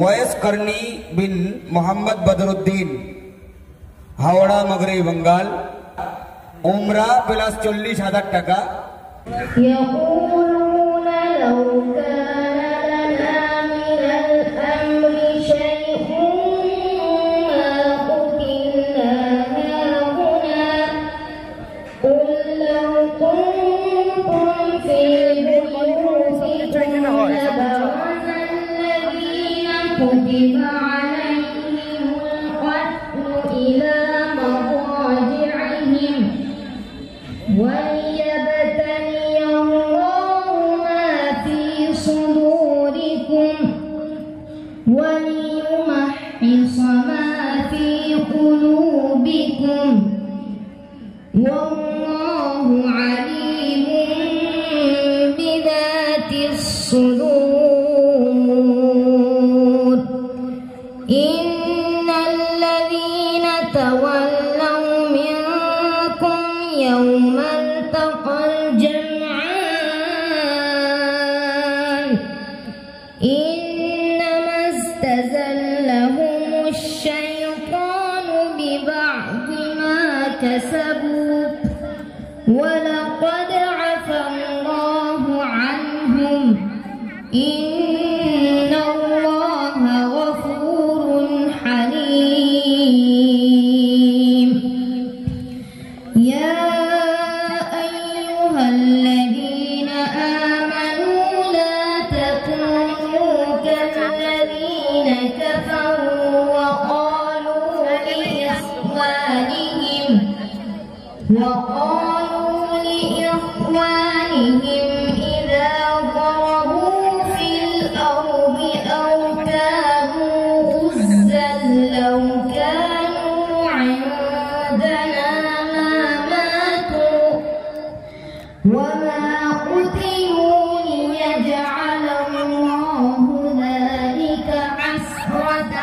Wise করনি বিন মোহাম্মদ বদরুদ্দিন, হাওড়া মগরই বেঙ্গল। উমরা plus 40,000 টাকা। كتب عليهم القتل إلى مضاجعهم وليبتلي الله ما في صدوركم وليمحص ما في قلوبكم والله عليم بذات الصدور. إن الذين تولوا منكم يوم التقى الجمعان إنما استزلهم الشيطان ببعض ما كسبوا ولقد عفا الله عنهم إن الله غفور حليم. يا أيها الذين آمنوا لا تكونوا كالذين كفروا وقالوا لإخوانهم إذا ضربوا في الأرض أو كانوا غزا لو كانوا عندنا ما ماتوا وما قتلوا ليجعل الله ذلك حسرة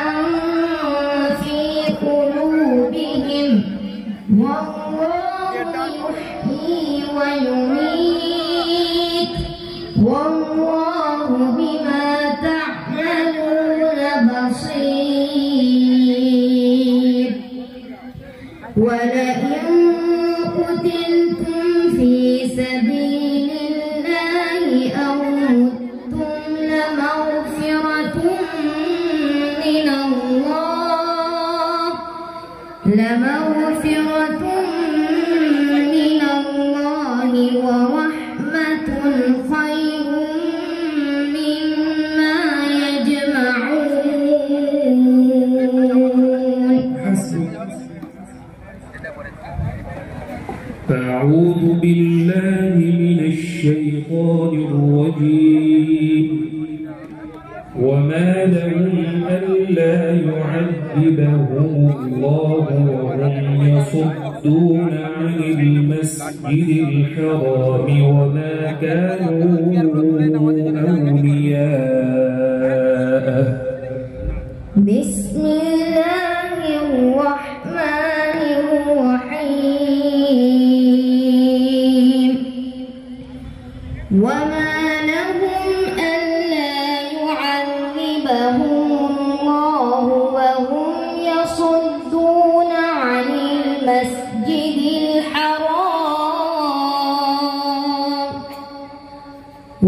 في قلوبهم والله يحيي ويميت والله بما تعملون بصير. ولئن قتلتم في سبيل الله أو متم لمغفرة من الله ورحمة خير مما يجمعون. أعوذ بالله من الشيطان الرجيم. وما لهم ألا يعذبهم الله وهم يصدون عن المسجد الحرام وما كانوا أولياءه. بسم الله الرحمن الرحيم. وما لهم ألا يعذبهم الله وهم يصدون عن المسجد الحرام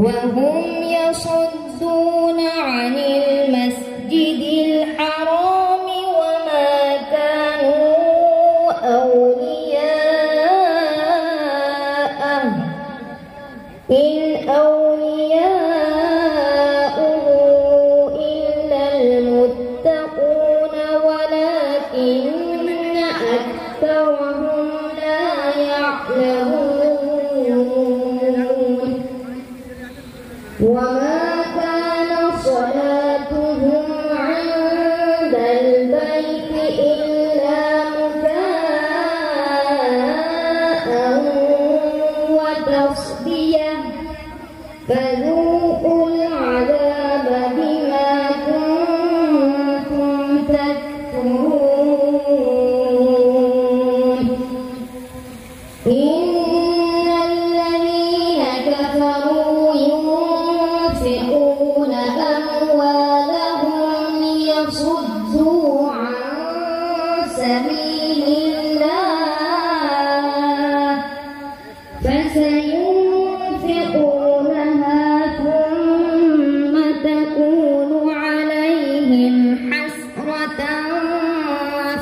وهم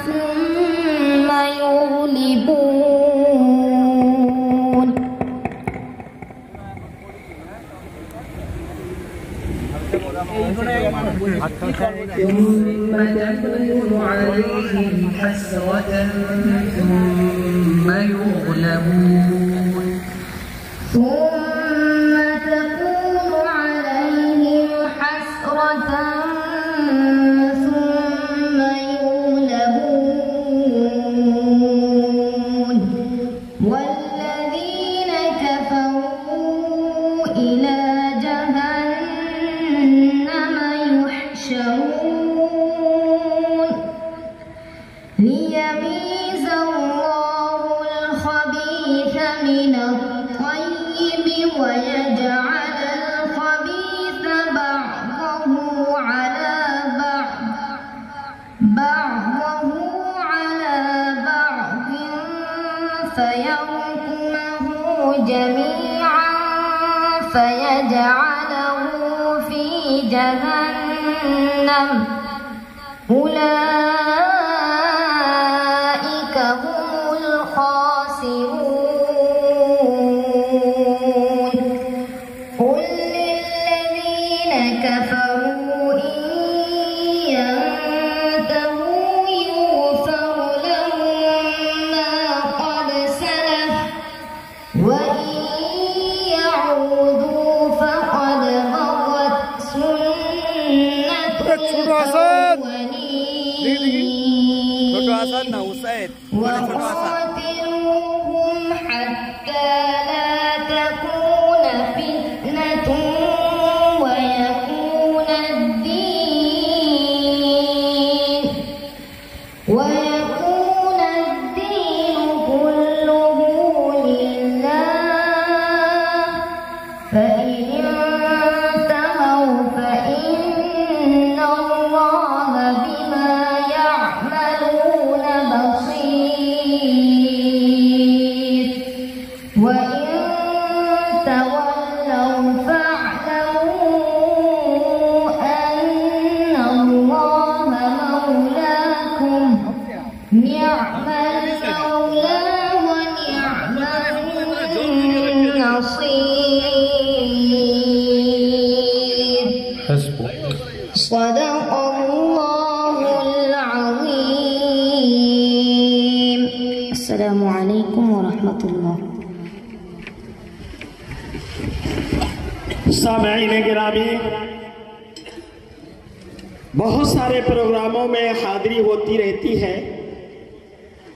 ثم يغلبون ثم تكون عليهم حسرة ثم يغلبون ثم تكون عليهم حسرة ثم يغلبون والذين كفروا إلى جهنم يحشرون ليميز الله الخبيث من الطيب ويجعل الخبيث بعضه على بعض فيركمه جميعا فيجعله في جهنم أولئك هم الخاسرون قل للذين كفروا إن ينتهوا يغفر لهم ما قد سلف وإن يعودوا فقد مضت سنة الأولين وقاتلوهم حتى لا تكون فتنة ويكون الدين كله لله فإن انتهوا فإن الله بما يعملون بصير وإن تولوا فاعلموا أن الله مولاكم نعم المولى ونعم النصير حسبك. صدق الله العظيم. السلام عليكم ورحمة الله. सामईन गिरामी, बहुत सारे प्रोग्रामों में हाजिरी होती रहती है।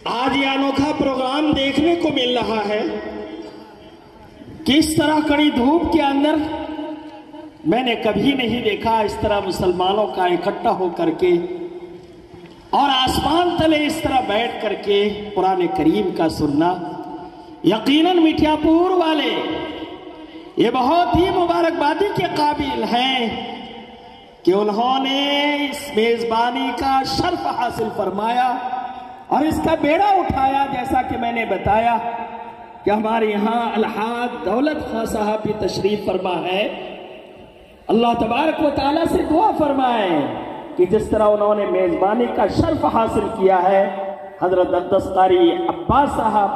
आज ये अनोखा प्रोग्राम देखने को मिल रहा है। किस तरह कड़ी धूप के अंदर मैंने कभी नहीं देखा इस तरह मुसलमानों का इकट्ठा होकर के और आसमान तले इस तरह बैठ करके कुरान करीम का सुनना। यकीनन मिठियापुर वाले ये बहुत ही मुबारकबादी के काबिल हैं कि उन्होंने इस मेजबानी का शर्फ हासिल फरमाया और इसका बेड़ा उठाया। जैसा कि मैंने बताया कि हमारे यहाँ अलहाज दौलत खां साहब भी तशरीफ फरमा है। अल्लाह तबारक व तआला से दुआ फरमाए कि जिस तरह उन्होंने मेजबानी का शर्फ हासिल किया है हजरत अब्दुस कारी अब्बास साहब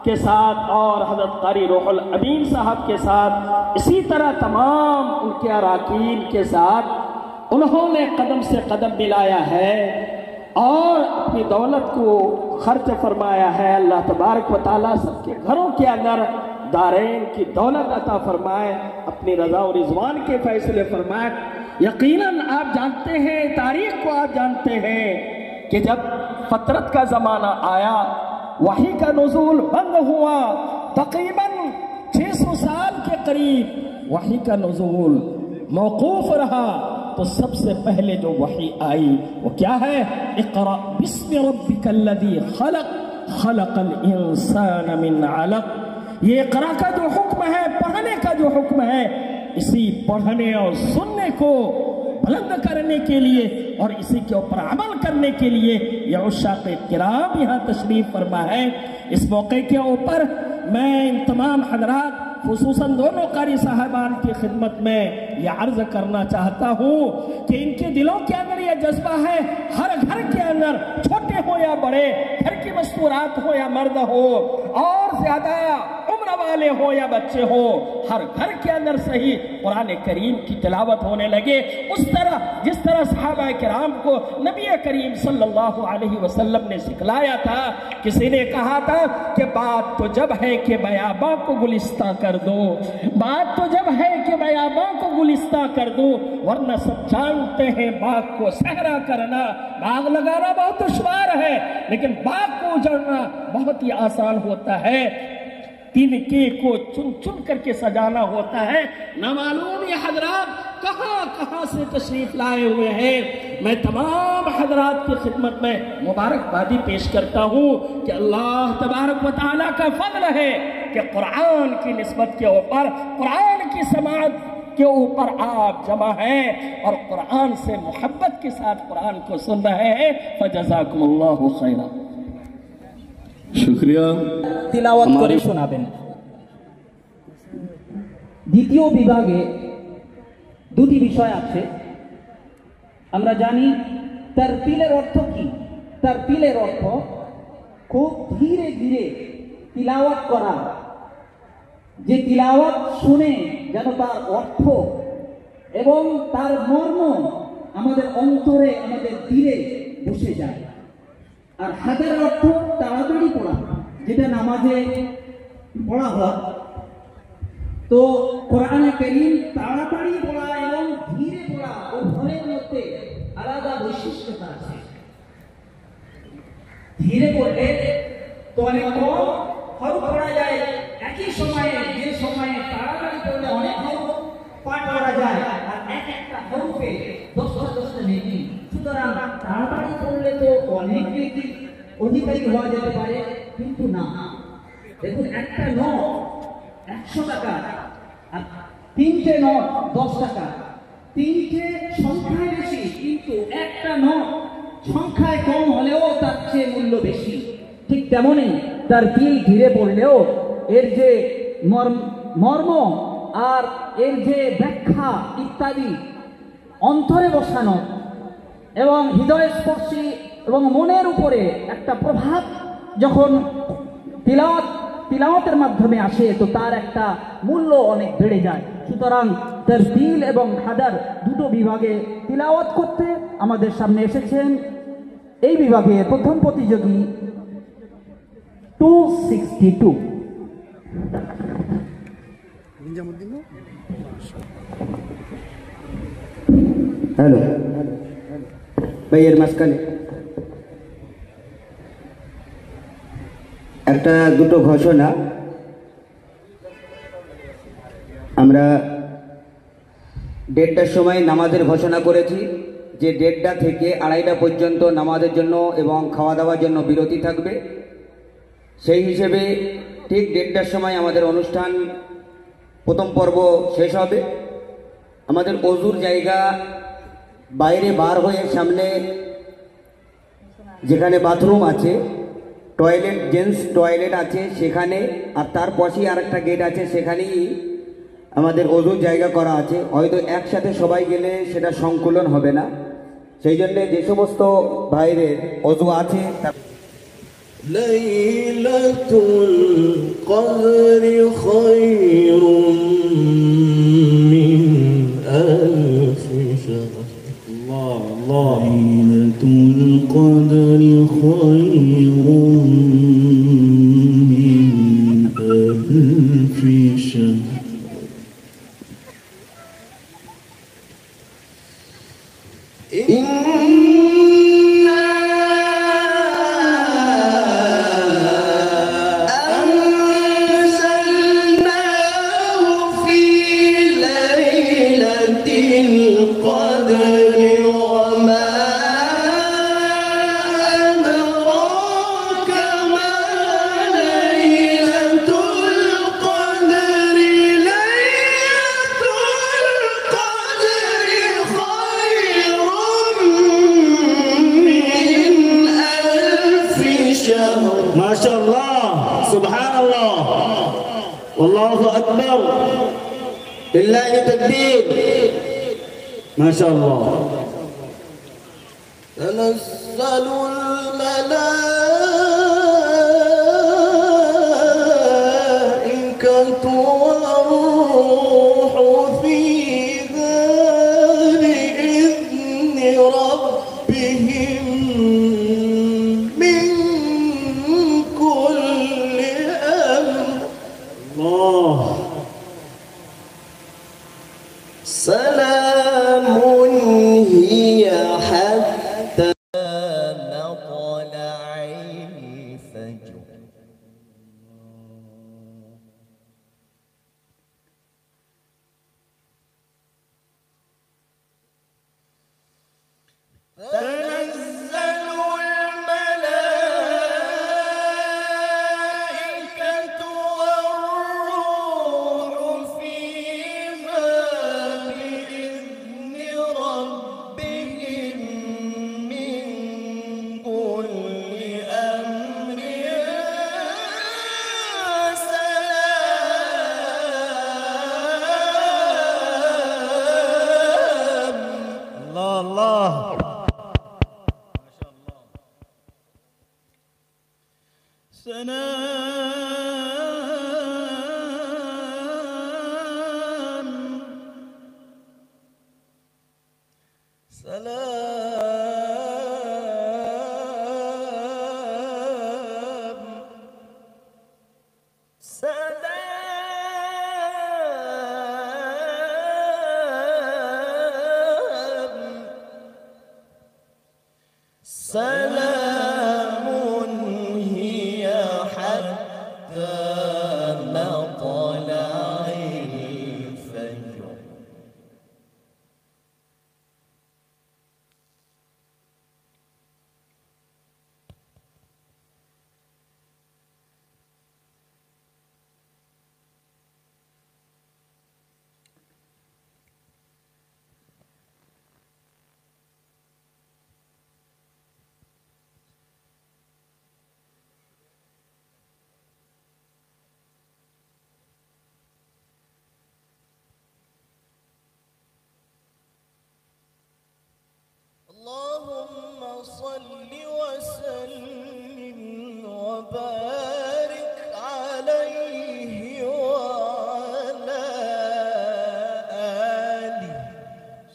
के साथ और हजरत कारी रूहुल अमीन साहब के साथ, इसी तरह तमाम उनके अराकीन के साथ उन्होंने कदम से कदम मिलाया है और अपनी दौलत को खर्च फरमाया है। अल्लाह तबारक व तआला सबके घरों के अंदर दारैन की दौलत अता फरमाए, अपनी रजा और रिजवान के फैसले फरमाए। यकीनन आप जानते हैं, तारीख को आप जानते हैं कि जब फतरत का ज़माना आया, वही का नुज़ूल बंद हुआ, तकरीबन 600 साल के करीब वही का नुज़ूल मौकूफ रहा, तो सबसे पहले जो वही आई वो क्या है? इक़रा बिस्मि रब्बिकल्लज़ी खलक़ खलक़ल इंसान मिन अलक़। ये इक़रा का जो हुक्म है, पढ़ने का जो हुक्म है, इसी पढ़ने और सुनने को बुलंद करने के लिए और इसी के ऊपर अमल करने के लिए ये उश्शाक़ किराम यहाँ तशरीफ फरमा है। इस मौके के ऊपर मैं इन तमाम हज़रात खुसूसन दोनों कारी साहबान की खिदमत में ये अर्ज करना चाहता हूँ कि इनके दिलों के अंदर ये जज्बा है हर घर के अंदर, छोटे हो या बड़े, घर की मस्तूरात हो या मर्द हो, और ज्यादा उम्र वाले हो या बच्चे हो, हर घर के अंदर सही कुरान करीम की तिलावत होने लगे। उस तरह जिस तरह सहाबा किराम को नबी करीम सल्लल्लाहु अलैहि वसल्लम ने सिखलाया था। किसी ने कहा था कि बात तो जब है कि बयाबा को गुलिस्ता कर दो, बात तो जब है कि बयाबा को गुलिस्ता कर दो, वरना सब जानते हैं बाग को सहरा करना, बाग लगाना बहुत दुश्वार है, लेकिन बाग को उजाड़ना बहुत ही आसान होता है। तिनके को चुन चुन करके सजाना होता है। न मालूम ये हजरात कहां कहां से तशरीफ लाए हुए हैं। मैं तमाम हजरात की खिदमत में मुबारकबादी पेश करता हूं कि अल्लाह तबारक व तआला का फजल है कि कुरान की निस्बत के ऊपर, कुरान की समाअत के ऊपर आप जमा हैं और कुरान से मोहब्बत के साथ कुरान को सुन रहे हैं। फजज़ाकुमुल्लाहु खैरा। शुक्रिया। तिलावत करे শোনাবেন। দ্বিতীয় বিভাগে দুটি বিষয় আছে। আমরা জানি তারতিলের অর্থ কি। তারতিলের অর্থ খুব ধীরে ধীরে তিলাওয়াত করা, যে তিলাওয়াত শুনে যেন তার অর্থ এবং তার মর্ম আমাদের অন্তরে, আমাদের দিলে বসে যায়। আর হাতের অর্থ তাড়াতাড়ি পড়া, যেটা নামাজে পড়া হয়। তো কোরআনে কারীম তাড়াতাড়ি পড়া এবং ধীরে পড়া উভয়ের মধ্যে আলাদা বৈশিষ্ট্যতা আছে। ধীরে পড়লে তো অনেক কম হরফ পড়া যায়, একই সময়ে যে সময়ে তাড়াতাড়ি পড়লে অনেক হরফ পাঠ করা যায়, আর এক একটা হরফে 10টা নেকি। সুতরাং তাড়াতাড়ি পড়লে তো অনেক নেকি অধিকারী হওয়া যেতে পারে, কিন্তু না। দেখুন, একটা নোট 100 টাকা আর 3টে নোট 10 টাকা। 3টে সংখ্যায় বেশি, কিন্তু একটা নোট সংখ্যায় কম হলেও তার চেয়ে মূল্য বেশি। ঠিক তেমনই তার তিল ধীরে পড়লেও এর যে মর্ম আর এর যে ব্যাখ্যা ইত্যাদি অন্তরে বসানো এবং হৃদয়স্পর্শী এবং মনের উপরে একটা প্রভাব যখন তিলাওয়াতের মাধ্যমে আসে, তো তার একটা মূল্য অনেক বেড়ে যায়। সুতরাং তারতিল এবং হাদার দুটো বিভাগে তিলাওয়াত করতে আমাদের সামনে এসেছেন এই বিভাগে প্রথম প্রতিযোগী 262। হ্যালো ভাইয়ের মাঝখানে একটা দুটো ঘোষণা। আমরা 1:30টার সময় নামাজের ঘোষণা করেছি যে 1:30টা থেকে 2:30টা পর্যন্ত নামাজের জন্য এবং খাওয়া দাওয়ার জন্য বিরতি থাকবে। সেই হিসেবে ঠিক 1:30টার সময় আমাদের অনুষ্ঠান প্রথম পর্ব শেষ হবে। আমাদের ওযুর জায়গা বাইরে বার হয়ে সামনে যেখানে বাথরুম আছে, টয়লেট, জেন্টস টয়লেট আছে সেখানে, আর তার পাশেই আরেকটা গেট আছে, সেখানেই আমাদের ওযুর জায়গা করা আছে। হয়তো একসাথে সবাই গেলে সেটা সংকুলন হবে না, সেই জন্য যে সমস্ত ভাইদের ওযু আছে লাইলাতুল কদরি খায়রুম মিন আলফি শাহর। লাইলাতুল কদরি খায়রুম মিন আলফি শাহর। লিল্লাহি তাকবীর। মাশাআল্লাহ। تنزل الملائكة والروح فيها بإذن ربهم من كل أمر. الله. سلام هي حتى مطلع الفجر. تنزل الملائكة والروح فيها بإذن ربهم من كل أمر سلام. الله الله. سلام سلام سلام هي حتى مطلع الفجر. اللهم صل وسلم وبارك عليه وعلى آله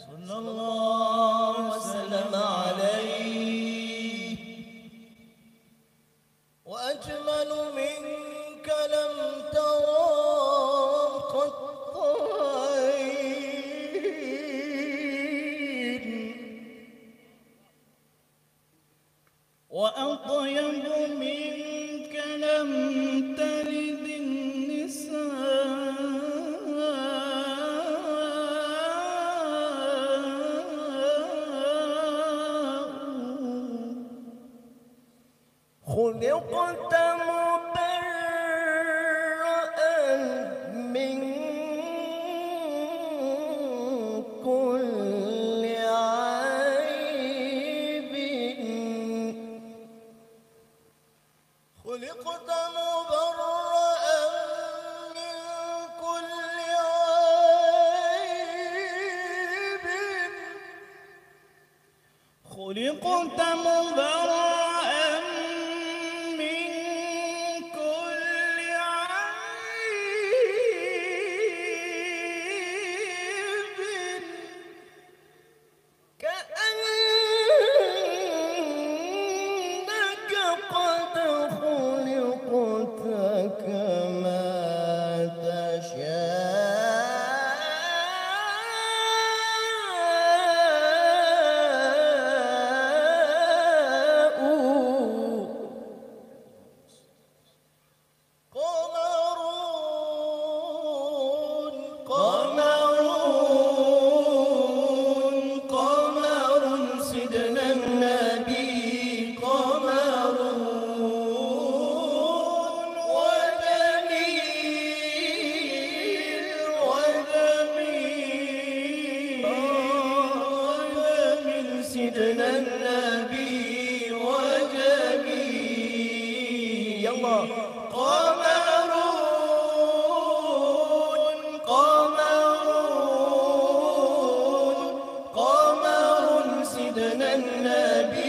صلى الله وسلم عليه. وأجمل منك لم ترى قط وأطيب منك لم تلد النساء. خلقت مبرأ من كل عيب. خلقت مبرأ من كل عيب. خلقت مبرأ من كل عيب. كأنك قد خلقت كما تشاء. قمرون قمرون قمر سيدنا النبي. قمرون وجميل وجميل وجميل سيدنا النبي وجميل. يلا. قمرون قمرون قمر سيدنا النبي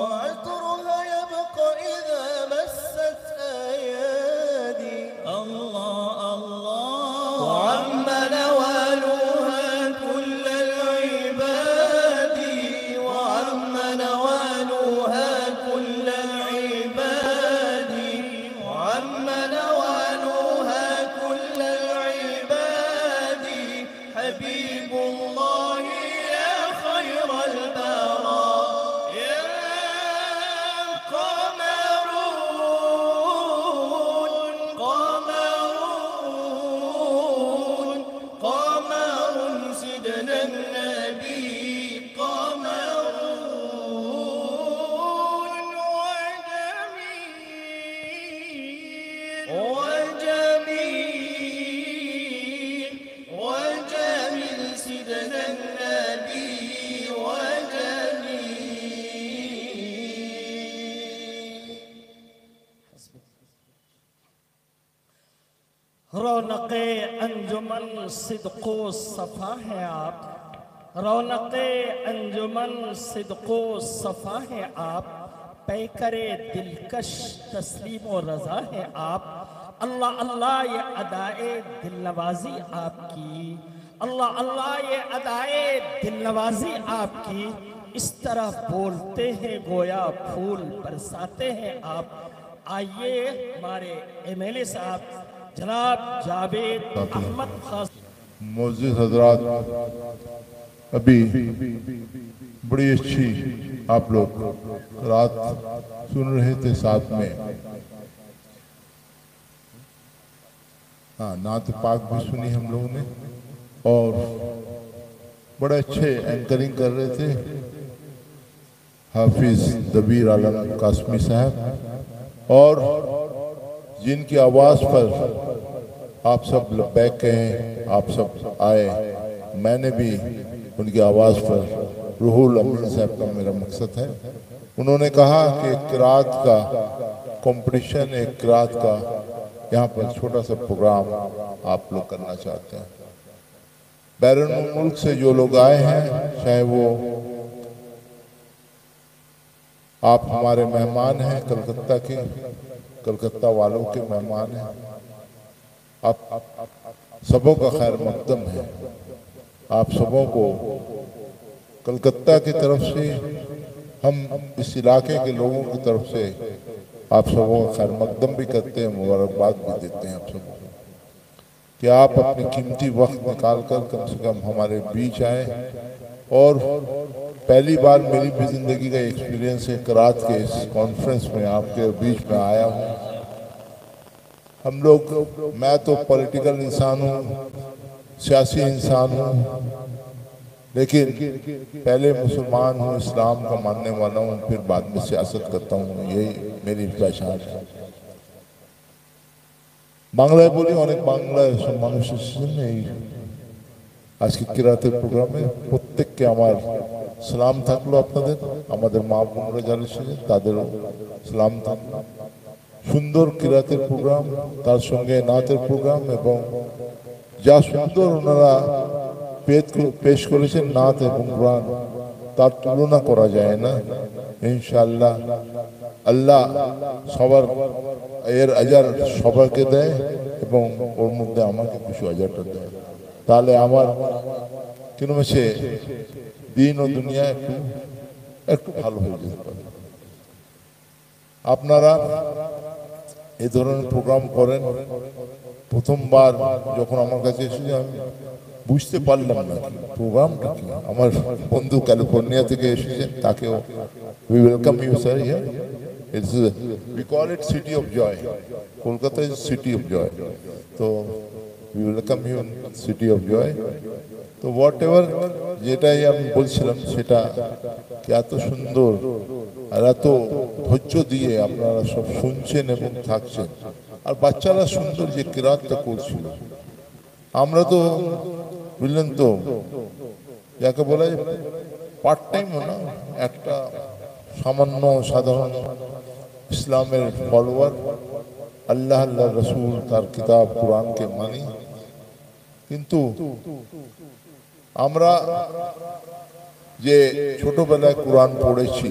وعطرها يبقى إذا مست أيادي وعم نوالها كل العباد وعم نوالها كل العباد وعم نوالها كل العباد حبيب الله يا خير البراء يا قمر سيدنا النبي قمر وجميل سيدنا النبي وجميل रौनक अंजुमन सिद्को सफा है आप, रौनक अंजुमन सिद्को सफा है आप, पैकरे दिलकश तस्लीम व रजा है आप। अल्लाह अल्लाह ये अदाए दिल नवाजी आपकी, अल्लाह अल्लाह ये अदाए दिल नवाजी आपकी। इस तरह बोलते हैं गोया फूल बरसाते हैं आप। आइए हमारे एमएलए साहब जनाब जावेद अहमद खान। मोअज़्ज़िज़ हज़रात, अभी बड़ी अच्छी आप लोग रात सुन रहे थे, साथ में नात पाक भी सुनी हम लोगों ने और बड़े अच्छे एंकरिंग कर रहे थे हाफिज दबीर आलम कासमी साहब, और जिनकी आवाज़ पर आप सब लब्बैक कहें, आप सब आए। मैंने भी उनकी आवाज़ पर रूहुल अमीन साहब का मेरा मकसद है। उन्होंने कहा कि किरात का कंपटीशन, एक किरात का यहाँ पर छोटा सा प्रोग्राम आप लोग करना चाहते हैं। बैरून मुल्क से जो लोग आए हैं, चाहे वो आप हमारे मेहमान हैं, कलकत्ता के, कलकत्ता वालों के मेहमान हैं, आप सबों का खैर मकदम है। आप सबों को कलकत्ता की तरफ से, हम इस इलाके के लोगों की तरफ से आप सबों का खैर मकदम भी करते हैं, मुबारकबाद भी देते हैं आप सबों को कि आप अपनी कीमती वक्त निकाल कर कम से कम हमारे बीच आए। और पहली बार मेरी भी ज़िंदगी का एक्सपीरियंस है, किरात के इस कॉन्फ्रेंस में आपके बीच में आया हूँ। हम लोग, मैं तो पॉलिटिकल इंसान हूँ, सियासी इंसान हूँ, लेकिन पहले मुसलमान हूँ, इस्लाम का मानने वाला हूँ, फिर बाद में सियासत करता हूँ, यही मेरी पहचान है। বাংলায় বলি, অনেক বাংলায় সব মানুষ এসেছেন এই আজকে কিরাতের প্রোগ্রামে। প্রত্যেককে আমার সালাম থাকলো, আপনাদের, আমাদের মা বোনরা যারা এসেছেন তাদেরও সালাম থাকলো। সুন্দর কিরাতের প্রোগ্রাম, তার সঙ্গে নাতের প্রোগ্রাম, এবং যা সুন্দর ওনারা পেশ করেছেন নাত এবং কোরআন, তার তুলনা করা যায় না। ইনশাআল্লাহ আল্লাহ সবার এর আজার সবাইকে দেয় এবং ওর মধ্যে আমাকে কিছু আজারটা দেয়, তাহলে আমার কিরম আছে দিন ও দুনিয়া একটু একটু ভালো হয়ে যেতে পারে। আপনারা এই ধরনের প্রোগ্রাম করেন। প্রথমবার যখন আমার কাছে এসেছে আমি বুঝতে পারলাম না প্রোগ্রামটা কি। আমার বন্ধু ক্যালিফোর্নিয়া থেকে এসেছেন, তাকেও we welcome you sir here. We call it City of Joy. Kolkata is City of Joy. So we welcome you in City of Joy. তো whatever যেটাই আমি বলছিলাম সেটা কি এত সুন্দর আর এত ধৈর্য দিয়ে আপনারা সব শুনছেন এবং থাকছেন, আর বাচ্চারা সুন্দর যে কিরাতটা করছিল। আমরা তো বুঝলেন তো যাকে বলে পার্ট টাইমও না, একটা সামান্য সাধারণ ইসলামের ফলোয়ার, আল্লাহ আল্লাহ রসুল তার কিতাব কোরআনকে মানি, কিন্তু আমরা যে ছোটবেলায় কোরআন পড়েছি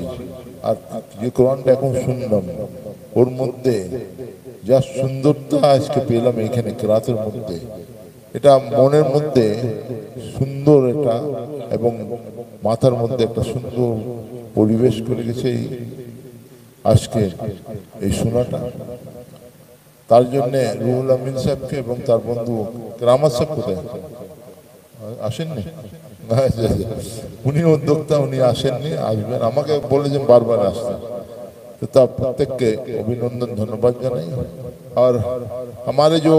আর যে কোরআনটা এখন শুনলাম, ওর মধ্যে যা সুন্দরতা আজকে পেলাম এখানে কেরাতের মধ্যে, এটা মনের মধ্যে সুন্দর এটা এবং মাথার মধ্যে একটা সুন্দর পরিবেশ করে গেছে আজকে এই শোনাটা। তার জন্যে রুহুল আমিন সাহেবকে এবং তার বন্ধু রামাত সাহেব কোথায় আসেননি, উনি উদ্যোক্তা, উনি আসেননি, আসবেন, আমাকে বলেছেন বারবার আসতে, तो तब प्रत्येक के अभिनंदन धन्यवाद जानाई। और हमारे जो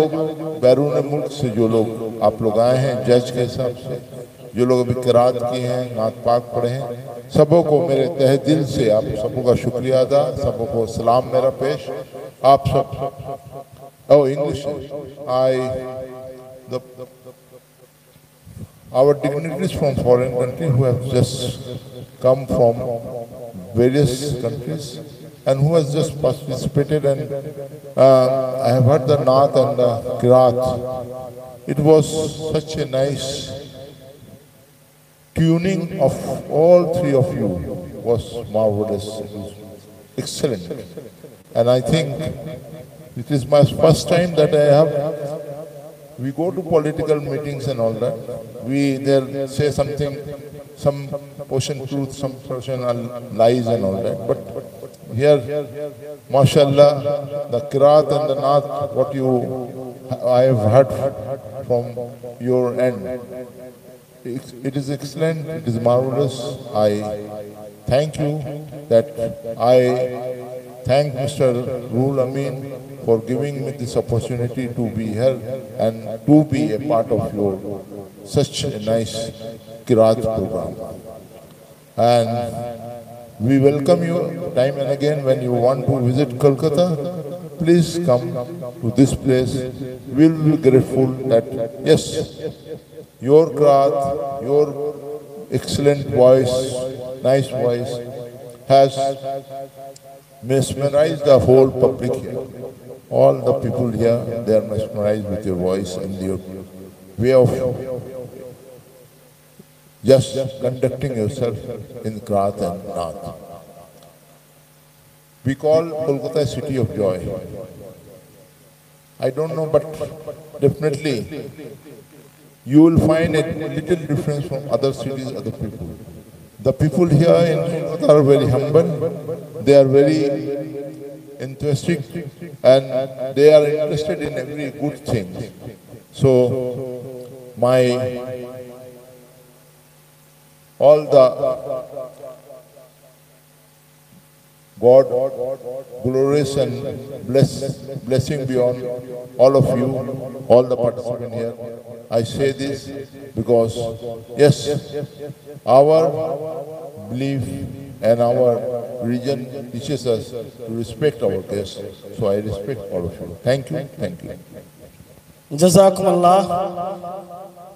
बैरून मुल्क से जो लोग आप लोग आए हैं जज के हिसाब से, जो लोग अभी किरात किए हैं, नात पाक पढ़े हैं, सबों को मेरे तहे दिल से आप सबों का शुक्रिया अदा, सबों को सलाम मेरा पेश। आप सब English our dignitaries from foreign countries who have just come from various countries and who has just participated, and I have heard the Naat and the Kirat. It was such a nice tuning of all three of you, was marvelous, it was excellent, and I think it is my first time that I have. We go to political meetings and all that. We there say something, some portion truth, some portion lies and all that. But here, mashallah, the Kirat and the Naat, what I have heard from your end, it is excellent, it is marvelous. I thank you that I thank Mr. Ruhul Amin for giving me this opportunity to be here and to be a part of your such a nice Kirat program. And we welcome you time and again when you want to visit Kolkata. Please come to this place. We will be grateful that yes, your Kirat, your excellent voice, nice voice has mesmerized the whole public here. All the people here, they are mesmerized with your voice and your way of just conducting yourself in Kirat and Naat. We call Kolkata a city of joy. I don't know, but definitely you will find a little difference from other cities, other people. The people here in Kolkata are very humble, they are very enthusiastic, and they are interested in every good thing. So all the God glorious and blessing beyond all of you, all the participants here. I say this because yes, our belief and our religion teaches us to respect our guests. So I respect all of you. Thank you. Thank you. जज़ाकुमुल्लाह।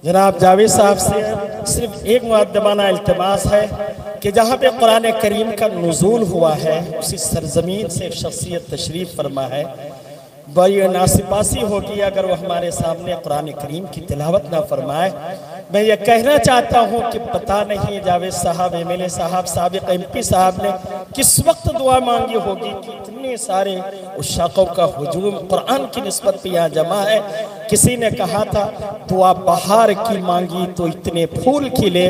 जनाब जावेद साहब से सिर्फ एक मुअद्दबाना इल्तिमास है कि जहाँ पे कुरान करीम का नुज़ूल हुआ है उसी सरजमीन से शख्सियत तशरीफ़ फरमा है। बड़ी नासिपासी होगी अगर वो हमारे सामने कुरान करीम की तिलावत ना फरमाए। मैं ये कहना चाहता हूँ कि पता नहीं जावेद साहब, MLA साहब, साबिक़ MP साहब ने किस वक्त दुआ मांगी होगी कि इतने सारे उशाकों का हुजूम कुरान की निस्बत पे यहाँ जमा है। किसी ने कहा था दुआ बहार की मांगी तो इतने फूल खिले,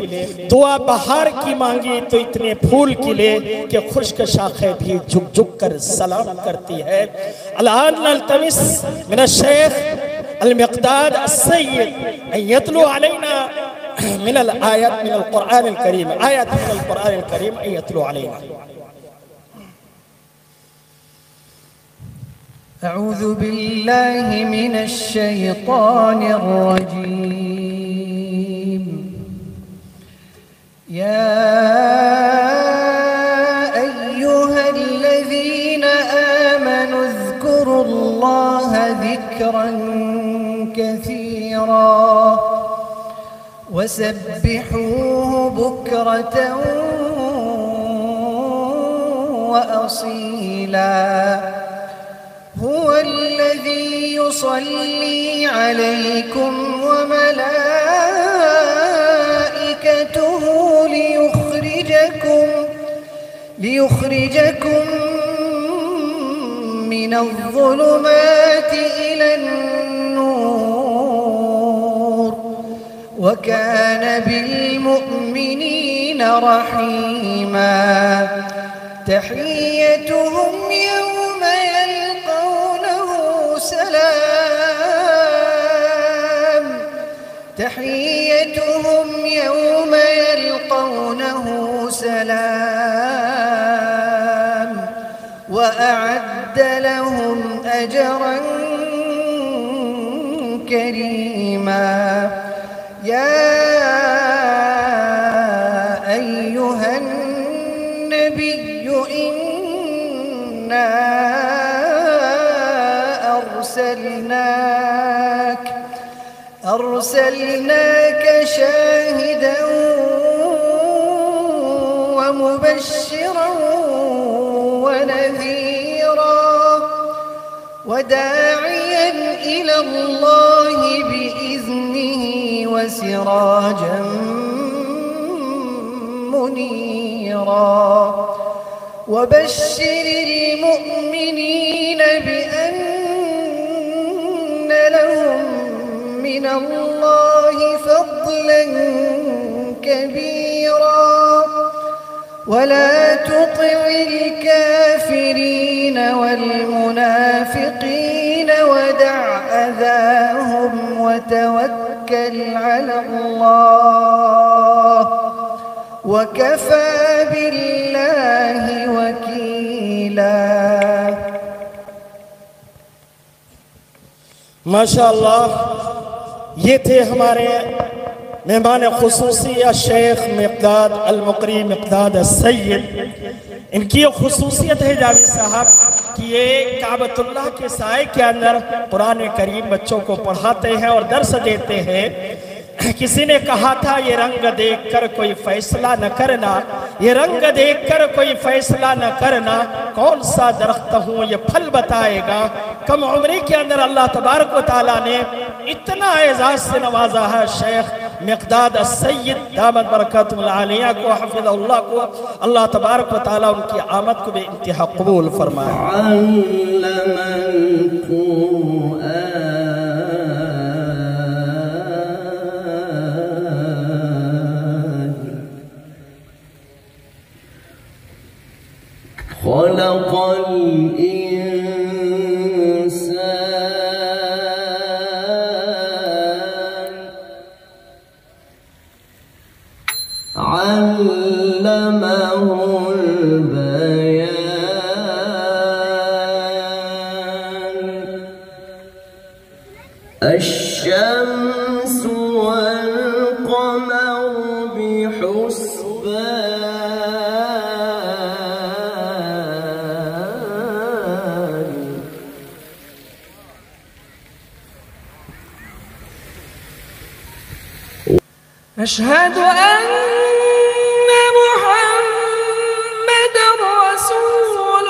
दुआ बहार की मांगी तो इतने फूल खिले कि खुश्क शाखें भी झुक झुक कर सलाम करती है। अल्लान नल्तमिस मिन शेख अल-मिक़दाद अस-सय्यद अन यतलू अलैना मिन अल-आयत मिन अल-कुरान अल-करीम, आयत मिन अल-कुरान अल-करीम अन यतलू अलैना। أعوذ بالله من الشيطان الرجيم. يا أيها الذين آمنوا اذكروا الله ذكرا كثيرا وسبحوه بكرة وأصيلا. هو الذي يصلي عليكم وملائكته ليخرجكم ليخرجكم من الظلمات إلى النور وكان بالمؤمنين رحيما تحيتهم يوم يلقونه سلام تحيتهم يوم يلقونه سلام وأعد لهم أجرا كريما يا أيها النبي إنا أرسلناك شاهدا ومبشرا ونذيرا وداعيا إلى الله بإذنه وسراجا منيرا وبشر المؤمنين بأن لهم من الله فضلا كبيرا ولا تطع الكافرين والمنافقين ودع أذاهم وتوكل على الله وكفى بالله وكيلا माशाअल्लाह ये थे हमारे मेहमान खुसूसी शेख मिक़दाद अल-मुक़री मिक़दाद सैयद। इनकी खुसूसियत है जावेद साहब कि ये काबतुल्लाह के साए के अंदर कुरान करीम बच्चों को पढ़ाते हैं और दर्स देते हैं। किसी ने कहा था ये रंग देखकर कोई फैसला न करना, ये रंग देखकर कोई फैसला न करना, कौन सा दरख्त हूँ ये फल बताएगा। कम उम्री के अंदर अल्लाह तबारक व तआला ने इतना एजाज से नवाजा है शेख मिक़दाद सैयद दामत बरकतुहुल आलिया को, हफ़िज़हुल्लाह को। अल्लाह तबारक व तआला उनकी आमद को बेइंतहा कबूल फरमाए। خلق الإنسان علمه البيان الشمس والقمر بحسبان أشهد أن محمد رسول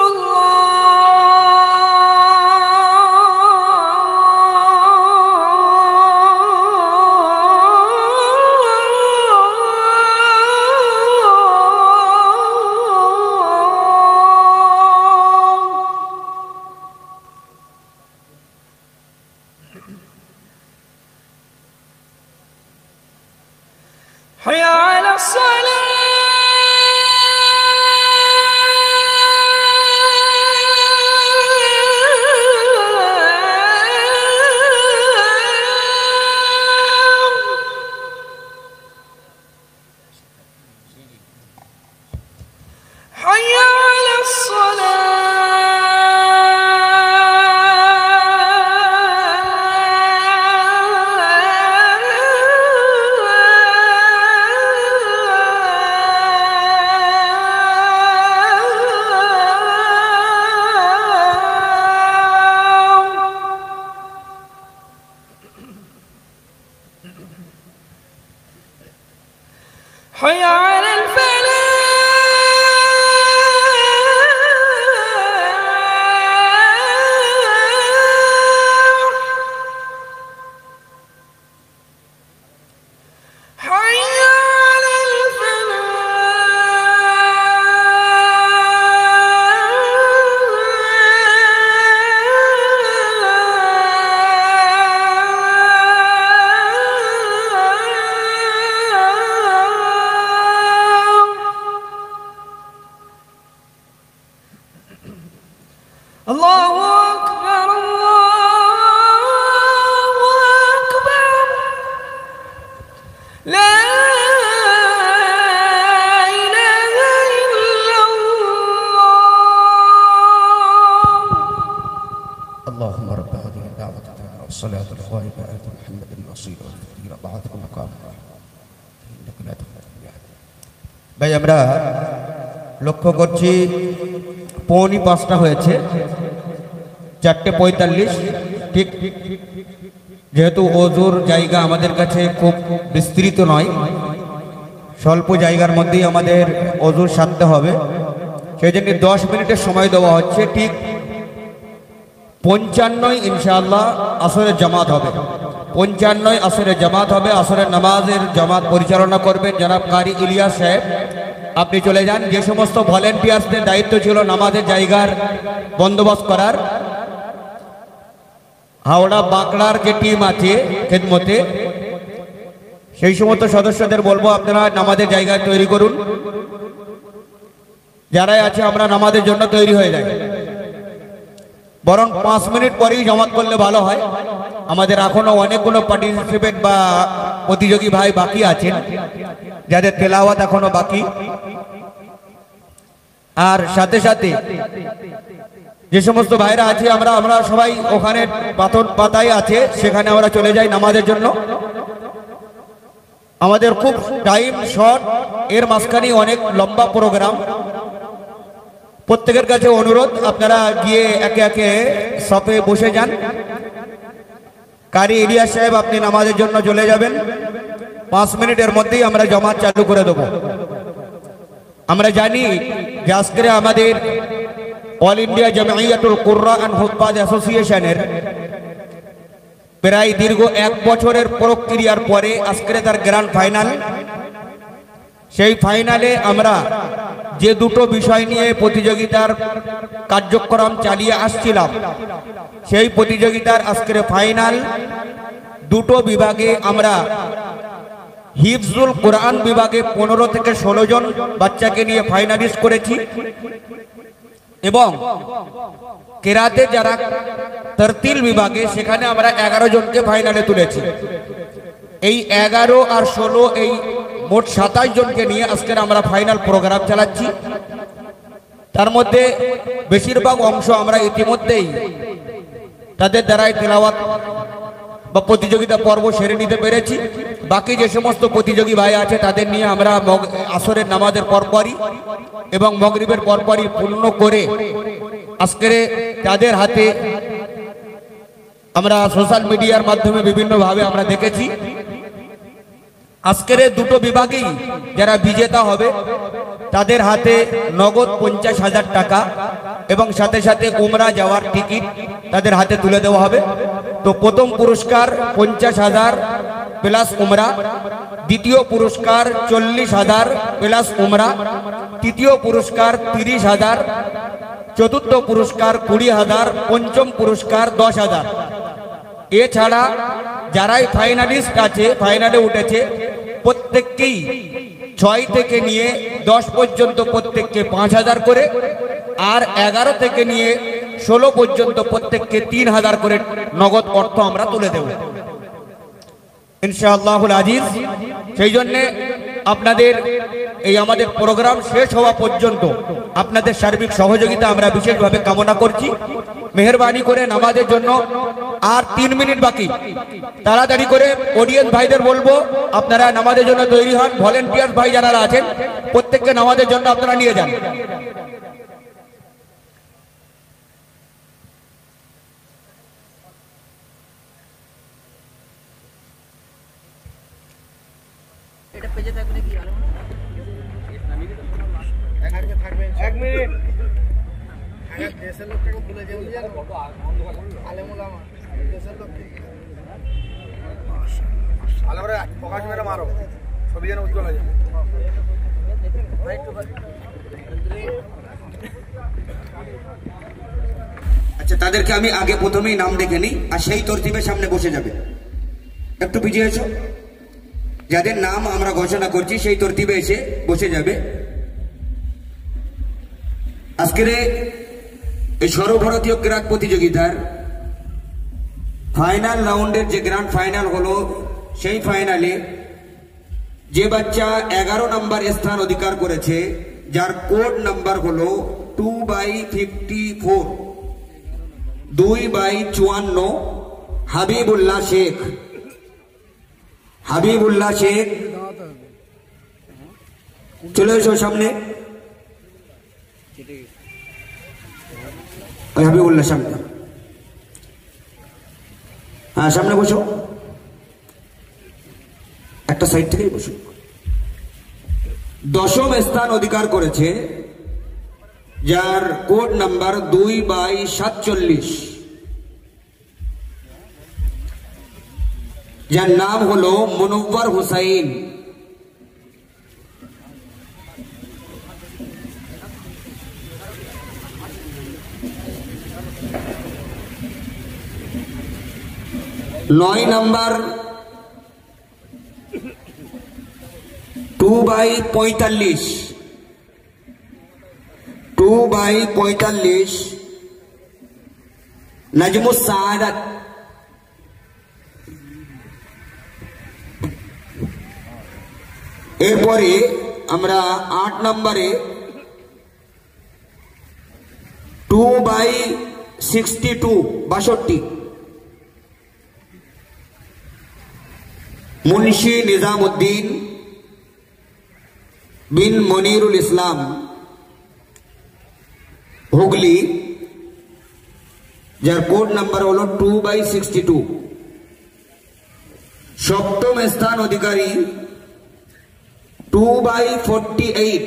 حي على الصلاة حي على حي على الفلاح الله أكبر الله أكبر لا إله إلا الله اللهم رب هذه الدعوة والصلاة القائمة آت محمد الوسيلة والفضيلة بعثه مقام إنك لا تخلف الميعاد ভাই আমরা লক্ষ্য করছি 4:45 হয়েছে 4:45 ঠিক যেহেতু ওজুর জায়গা আমাদের কাছে খুব বিস্তৃত নয় স্বল্প জায়গার মধ্যেই আমাদের ওজুর সারতে হবে সেই জন্য 10 মিনিটের সময় দেওয়া হচ্ছে ঠিক 55 ইনশাআল্লাহ আসরের জামাত হবে 55 আসরের জামাত হবে আসরের নামাজের জামাত পরিচালনা করবেন জনাব কারি ইলিয়াস সাহেব আপনি চলে যান যে সমস্ত ভলেন্টিয়ার্সদের দায়িত্ব ছিল নামাজের জায়গার বন্দোবস্ত করার হাওড়া বাঁকড়ার যে টিম আছে খেদমতে সেই সমস্ত সদস্যদের বলবো আপনারা নামাজের জায়গা তৈরি করুন যারাই আছে আমরা নামাজের জন্য তৈরি হয়ে যাই বরং 5 মিনিট পরেই জামাত করলে ভালো হয় আমাদের এখনো অনেকগুলো পার্টিসিপেট বা প্রতিযোগী ভাই বাকি আছেন যাদের তেলাওয়াত এখনো বাকি আর সাথে সাথে যে সমস্ত ভাইরা আছে আমরা সবাই ওখানে পাথর পাতায় আছে সেখানে আমরা চলে যাই নামাজের জন্য আমাদের খুব টাইম শর্ট এর মাঝখানে অনেক লম্বা প্রোগ্রাম প্রত্যেকের কাছে অনুরোধ আপনারা গিয়ে একে একে সফে বসে যান কারি ইলিয়াস সাহেব আপনি নামাজের জন্য চলে যাবেন 5 মিনিটের মধ্যেই আমরা জামাত চালু করে দেব আমরা জানি যে আজকে আমাদের all India Jamiatul Quran and Huffaz অ্যাসোসিয়েশনের প্রায় দীর্ঘ 1 বছরের প্রক্রিয়ার পরে আজকে তার গ্র্যান্ড ফাইনাল সেই ফাইনালে আমরা যে দুটো বিষয় নিয়ে প্রতিযোগিতার কার্যক্রম চালিয়ে আসছিলাম সেই প্রতিযোগিতার আজকের ফাইনাল দুটো বিভাগে আমরা হিফজুল কোরআন বিভাগে 15 থেকে 16 জন বাচ্চাকে নিয়ে ফাইনালিস্ট করেছি এবং কেরাতে যারা তারতিল বিভাগে সেখানে আমরা 11 জনকে ফাইনালে তুলেছি এই 11 আর 16 এই মোট 27 জনকে নিয়ে আজকে আমরা ফাইনাল প্রোগ্রাম চালাচ্ছি তার মধ্যে বেশিরভাগ অংশ আমরা ইতিমধ্যেই তাদের দ্বারাই তেলাওয়াত বা প্রতিযোগিতা পর্ব সেরে নিতে পেরেছি বাকি যে সমস্ত প্রতিযোগী ভাই আছে তাদের নিয়ে আমরা আসরের নামাজের পরপরই এবং মাগরিবের পরপরই পূর্ণ করে আজকে তাদের হাতে আমরা সোশ্যাল মিডিয়ার মাধ্যমে বিভিন্নভাবে আমরা দেখেছি আজকের দুটো বিভাগেই যারা বিজেতা হবে তাদের হাতে নগদ 50,000 টাকা এবং সাথে সাথে উমরা যাওয়ার টিকিট তাদের হাতে তুলে দেওয়া হবে তো প্রথম পুরস্কার 50,000 প্লাস উমরা দ্বিতীয় পুরস্কার 40,000 প্লাস উমরা তৃতীয় পুরস্কার 30,000 চতুর্থ পুরস্কার 20,000 পঞ্চম পুরস্কার 10,000 এছাড়া যারাই ফাইনালিস্ট আছে ফাইনালে উঠেছে প্রত্যেককেই 6 থেকে নিয়ে 10 পর্যন্ত প্রত্যেককে 5,000 করে আর 11 থেকে নিয়ে 16 পর্যন্ত প্রত্যেককে 3,000 করে নগদ অর্থ আমরা তুলে দেব ইনশাআল্লাহুল আজিজ সেই জন্য আপনাদের এই আমাদের প্রোগ্রাম শেষ হওয়া পর্যন্ত আপনাদের সার্বিক সহযোগিতা আমরা বিশেষভাবে কামনা করছি মেহেরবানি করে নামাজের জন্য আর 3 মিনিট বাকি তাড়াতাড়ি করে অডিয়েন্স ভাইদের বলবো আপনারা নামাজের জন্য তৈরি হন ভলেন্টিয়ার ভাই যারা আছেন প্রত্যেককে নামাজের জন্য আপনারা নিয়ে যান এটা পেজে থাকলে কি ভালো এক মিনিট দেশের লোকটাকে ভুলে যাবো আলেমুলামা দেশের লোককে আলেমরা প্রকাশ মেরে মারো ছবি যেন উজ্জ্বল হয়ে যায় আচ্ছা তাদেরকে আমি আগে প্রথমেই নাম দেখে নিই আর সেই তরতিবের সামনে বসে যাবে একটু পিছিয়ে এসো যাদের নাম আমরা ঘোষণা করছি সেই তরতিবে এসে বসে যাবে আজকের এই সর্বভারতীয় ক্রীড়া প্রতিযোগিতার ফাইনাল রাউন্ডের যে গ্র্যান্ড ফাইনাল হলো, সেই ফাইনালে যে বাচ্চা 11 নম্বর স্থান অধিকার করেছে, যার কোড নাম্বার হলো 2/54, 2/54, হাবিবুল্লাহ শেখ। হাবিবুল্লাহ শেখ চলে এসো সামনে। হাবিবুল্লাহ সামনে, হ্যাঁ সামনে বসো, একটা সাইড থেকেই বসো। 10ম স্থান অধিকার করেছে, যার কোড নাম্বার 2/47, যার নাম হলো মুনব্বর হুসাইন। নয় নাম্বার 2/45, 2/45, নাজমুস সাআদাত। এরপরে আমরা 8 নম্বরে 2/62, 62, মুন্সি নিজামুদ্দিন বিন মনিরুল ইসলাম, হুগলি, যার কোড নাম্বার হলো 2/62। 7ম স্থান অধিকারী 2/48,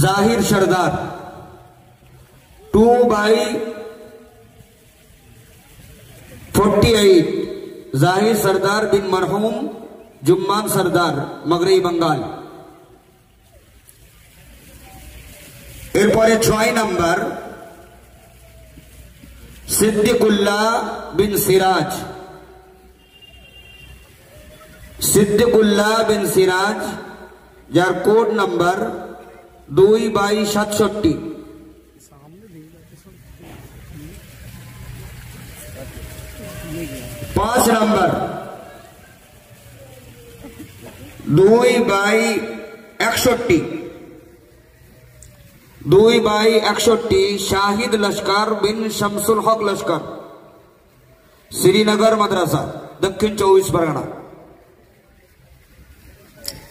জাহির সরদার, 2/48, জাহির সরদার বিন মরহুম জুম্মান সরদার, মগরই বাঙ্গাল। এরপরে 6 নাম্বার সিদ্দিকুল্লাহ বিন সিরাজ, সিদ্দিকুল্লাহ বিন সিরাজ, যার code number 2/67। 5 number 2/61, 2/61, Shahid Laskar bin Shamsul Haque Laskar, Srinagar Madrasa, Dakshin 24 Pargana.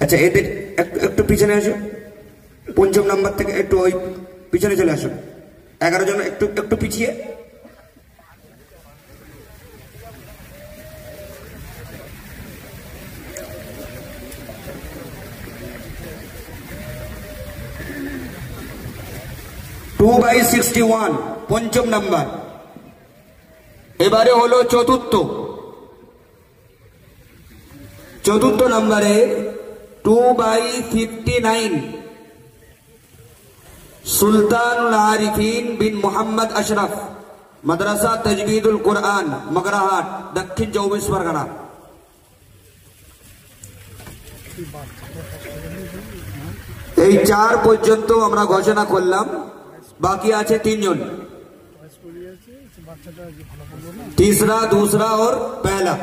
আচ্ছা, এদের একটু পিছনে আসো, 5ম নাম্বার থেকে একটু ওই পিছনে চলে আসো। 11 জন একটু একটু পিছিয়ে। (2/61), 5ম নাম্বার। এবারে হলো চতুর্থ নম্বরে 2/59, সুলতানুল আরিফিন বিন মোহাম্মদ আশরাফ, মাদ্রাসা তাজবিদুল কোরআন, মগরাহাট, দক্ষিণ 24 পরগনা। এই 4 পর্যন্ত আমরা ঘোষণা করলাম, बाकी আছে 3 জন, तीसरा, दूसरा और पहला।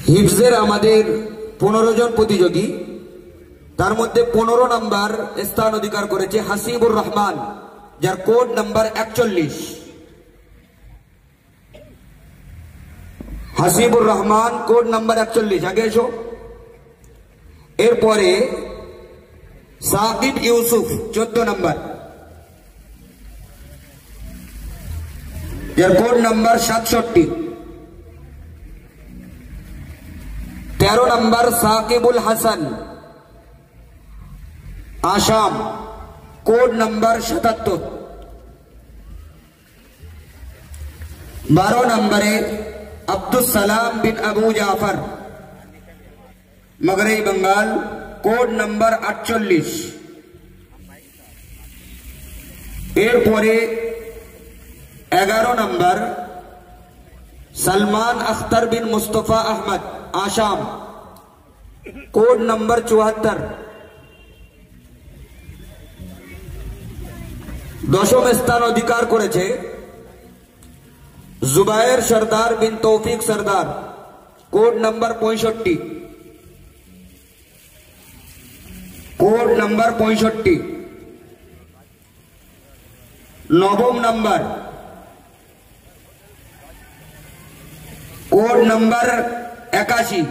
হিফজের আমাদের 15 জন প্রতিযোগী, তার মধ্যে 15 নম্বর স্থান অধিকার করেছে হাসিবুর রহমান, যার code number 41। Hasibur Rahman, code number 41, আগে এসো। এরপরে সাকিব ইউসুফ, 14 নম্বর, যার code number 67। 13 number Sakibul Hasan, Assam, code number 77। 12 number Abdul Salam bin Abu Jafar, Magrai Bengal, code number 48। एरपरे 11 number Salman Akhtar bin Mustafa Ahmed, Assam, code number 74। 10ম স্থান অধিকার করেছে Zubair Sardar bin Taufiq Sardar, code number 65। Code number 65। 9ম number code number 81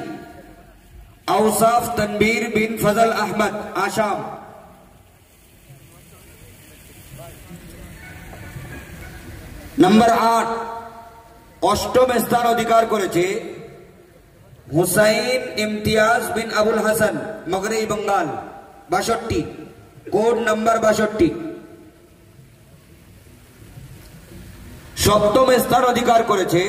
Ausaf Tanveer bin Fazal Ahmed, Assam. Number 8 अष्टम स्थान अधिकार करेছে हुसैन इम्तियाज बिन अबुल हसन, मगरई बंगाल, 62, कोड नंबर 62। सप्तम स्थान अधिकार करेছে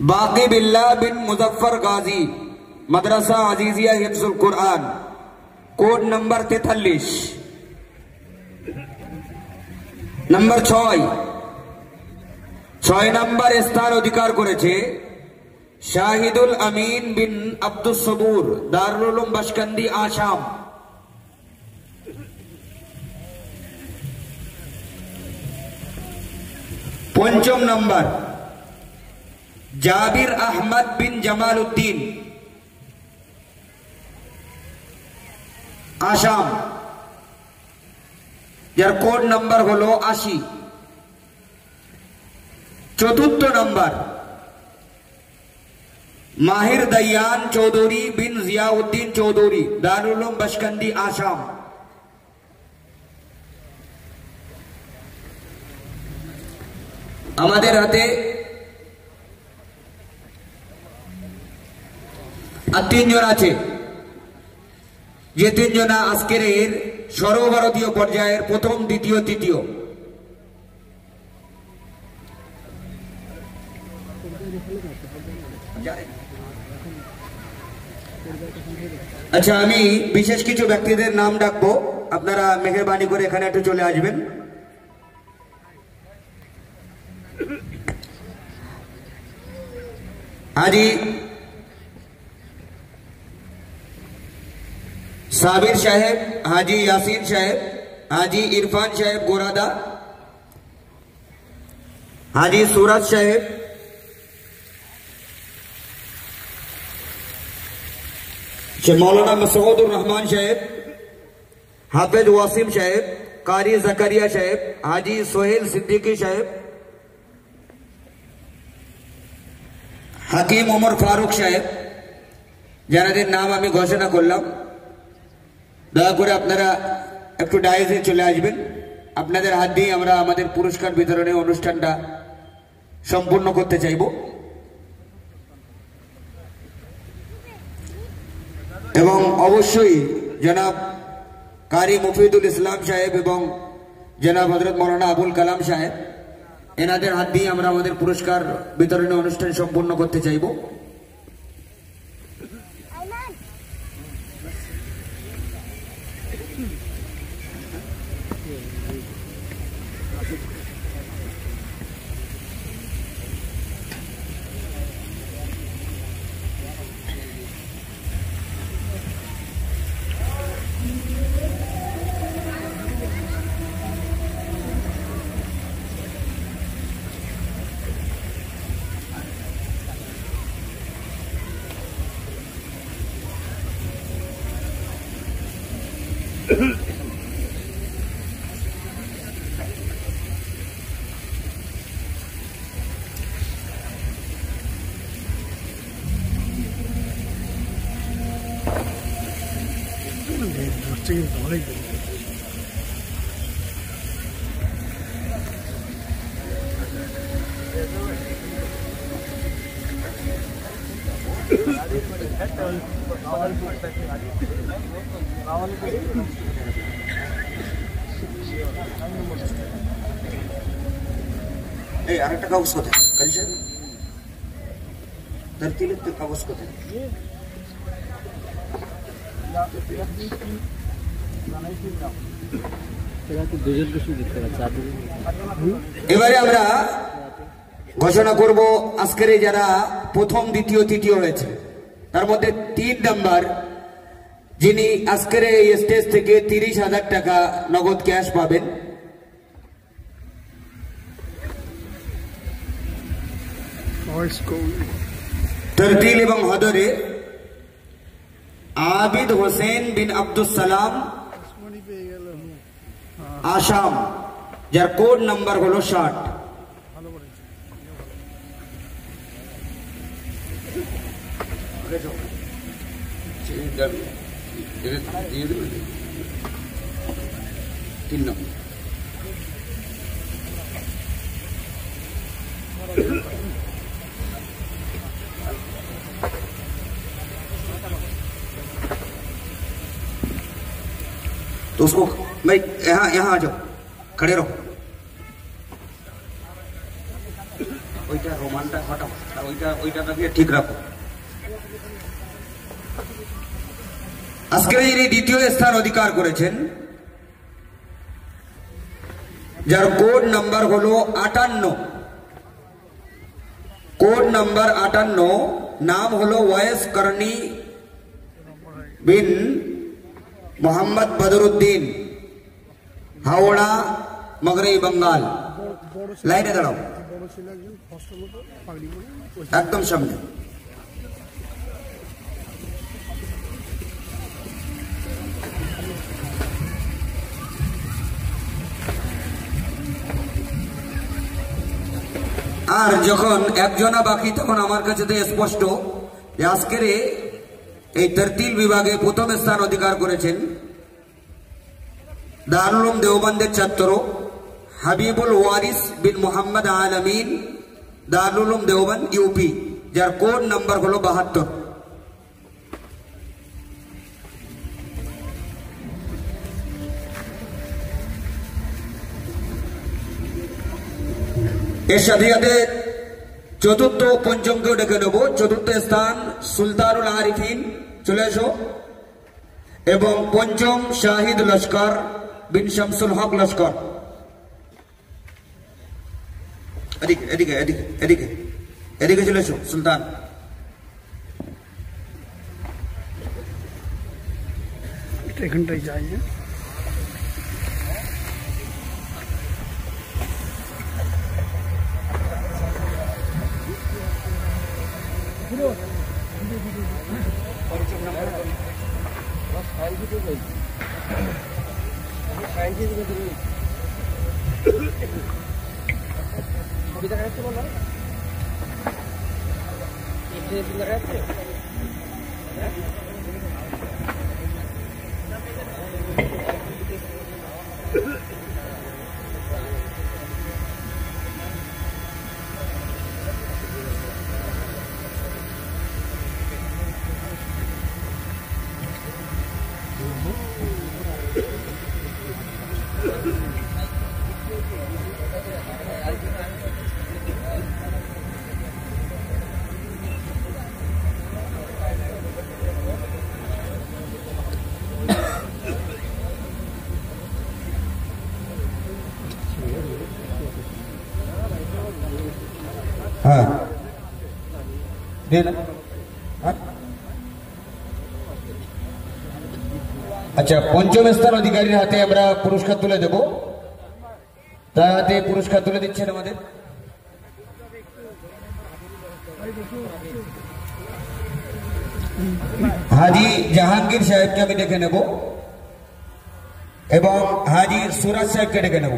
Baqi Billah bin Muzaffar Gazi, Madrasa Azizia Hifzul Quran, code number 43। Number 6 number स्थान अधिकार करेছে शाहिदुल अमीन बिन अब्दुस सबूर, दारुल उलूम बशकंदी, आसाम। पंचम नंबर जाबिर अहमद बिन जमालुद्दीन, आसाम, जार कोड नंबर हलो 80। चतुर्थ नंबर माहिर दयान चौधरी बिन जियाउद्दीन चौधरी, दारुल उलूम बशकंदी, आसाम। আমাদের হাতে আর 3 জন আছে, যে 3 জন আজকের এর সর্বভারতীয় পর্যায়ের প্রথম, দ্বিতীয়, তৃতীয়। আচ্ছা, আমি বিশেষ কিছু ব্যক্তিদের নাম ডাকবো, আপনারা মেহেরবানি করে এখানে একটু চলে আসবেন। हाजी साबिर साहेब, हाजी यासीन साहेब, हाजी इरफान साहेब गोरादा, हाजी सूरज साहेब, मौलाना मसूदुर रहमान साहेब, हाफिज वासिम साहेब, कारी जकरिया साहेब, हाजी सोहेल सिद्दीकी साहेब, হাকিম ওমর ফারুক সাহেব, যাদের নাম আমি ঘোষণা করলাম, দয়া করে আপনারা একটু ডায়াসে চলে আসবেন। আপনাদের হাত দিয়ে আমরা আমাদের পুরস্কার বিতরণের অনুষ্ঠানটা সম্পূর্ণ করতে চাইব। এবং অবশ্যই জনাব কারি মুফিদুল ইসলাম সাহেব এবং জনাব হযরত মাওলানা আবুল কালাম সাহেব, এনাদের হাত দিয়ে আমরা আমাদের পুরস্কার বিতরণের অনুষ্ঠান সম্পূর্ণ করতে চাইব। এই আরেকটা কাগজ কোথায়? तरतीलेর তো কাগজ কোথায়? এবারে আমরা ঘোষণা করব আজকের যারা প্রথম দ্বিতীয় তৃতীয় হয়েছে তার মধ্যে 3 নাম্বার যিনি আজকের এই স্টেজ থেকে 30,000 টাকা নগদ ক্যাশ পাবেন। तरतील এবং হদরে আবিদ হোসেন বিন আব্দুল সালাম আসাম, যার কোড নাম্বার হলো 60। तो उसको भाई यहाँ आ जाओ, खड़े रहो। ওইটা রোমানটা হটাও আর ওইটাকে ঠিক রাখো। আজকের এই দ্বিতীয় স্থান অধিকার করেছেন যার কোড নাম্বার হলো 58, কোড নাম্বার 58, নাম হলো ওয়াইস করনি বিন मोहम्मद बदरुद्दीन, हावड़ा मगरबी बंगाल। लाइने दाड़ाओ एकदम सामने। আর যখন একজনা বাকি তখন আমার কাছে তো স্পষ্ট যে আজকের এই तरतील বিভাগে প্রথম স্থান অধিকার করেছেন দারুল উলুম দেওবন্দের ছাত্র হাবিবুল ওয়ারিস বিন মোহাম্মদ আলামিন, দারুল উলুম দেওবন্দ ইউপি, যার কোড নাম্বার হলো 72। এর সাথে সাথে চতুর্থ পঞ্চমকেও ডেকে নেব। চতুর্থ স্থান সুলতানুল আরিফিন, চলে এসো, এবং পঞ্চম শাহিদ লস্কর বিন শামসুল হক লস্কর। এদিকে এদিকে এদিকে এদিকে এদিকে চলে এসো সুলতান। এখানটাই যাই। হ্যাঁ আচ্ছা, পঞ্চম স্থান অধিকারীর হাতে আমরা পুরস্কার তুলে দেব। তার হাতে পুরস্কার তুলে দিচ্ছেন আমাদের হাজি জাহাঙ্গীর সাহেবকে আমি ডেকে নেব এবং হাজি সুরাজ সাহেবকে ডেকে নেব।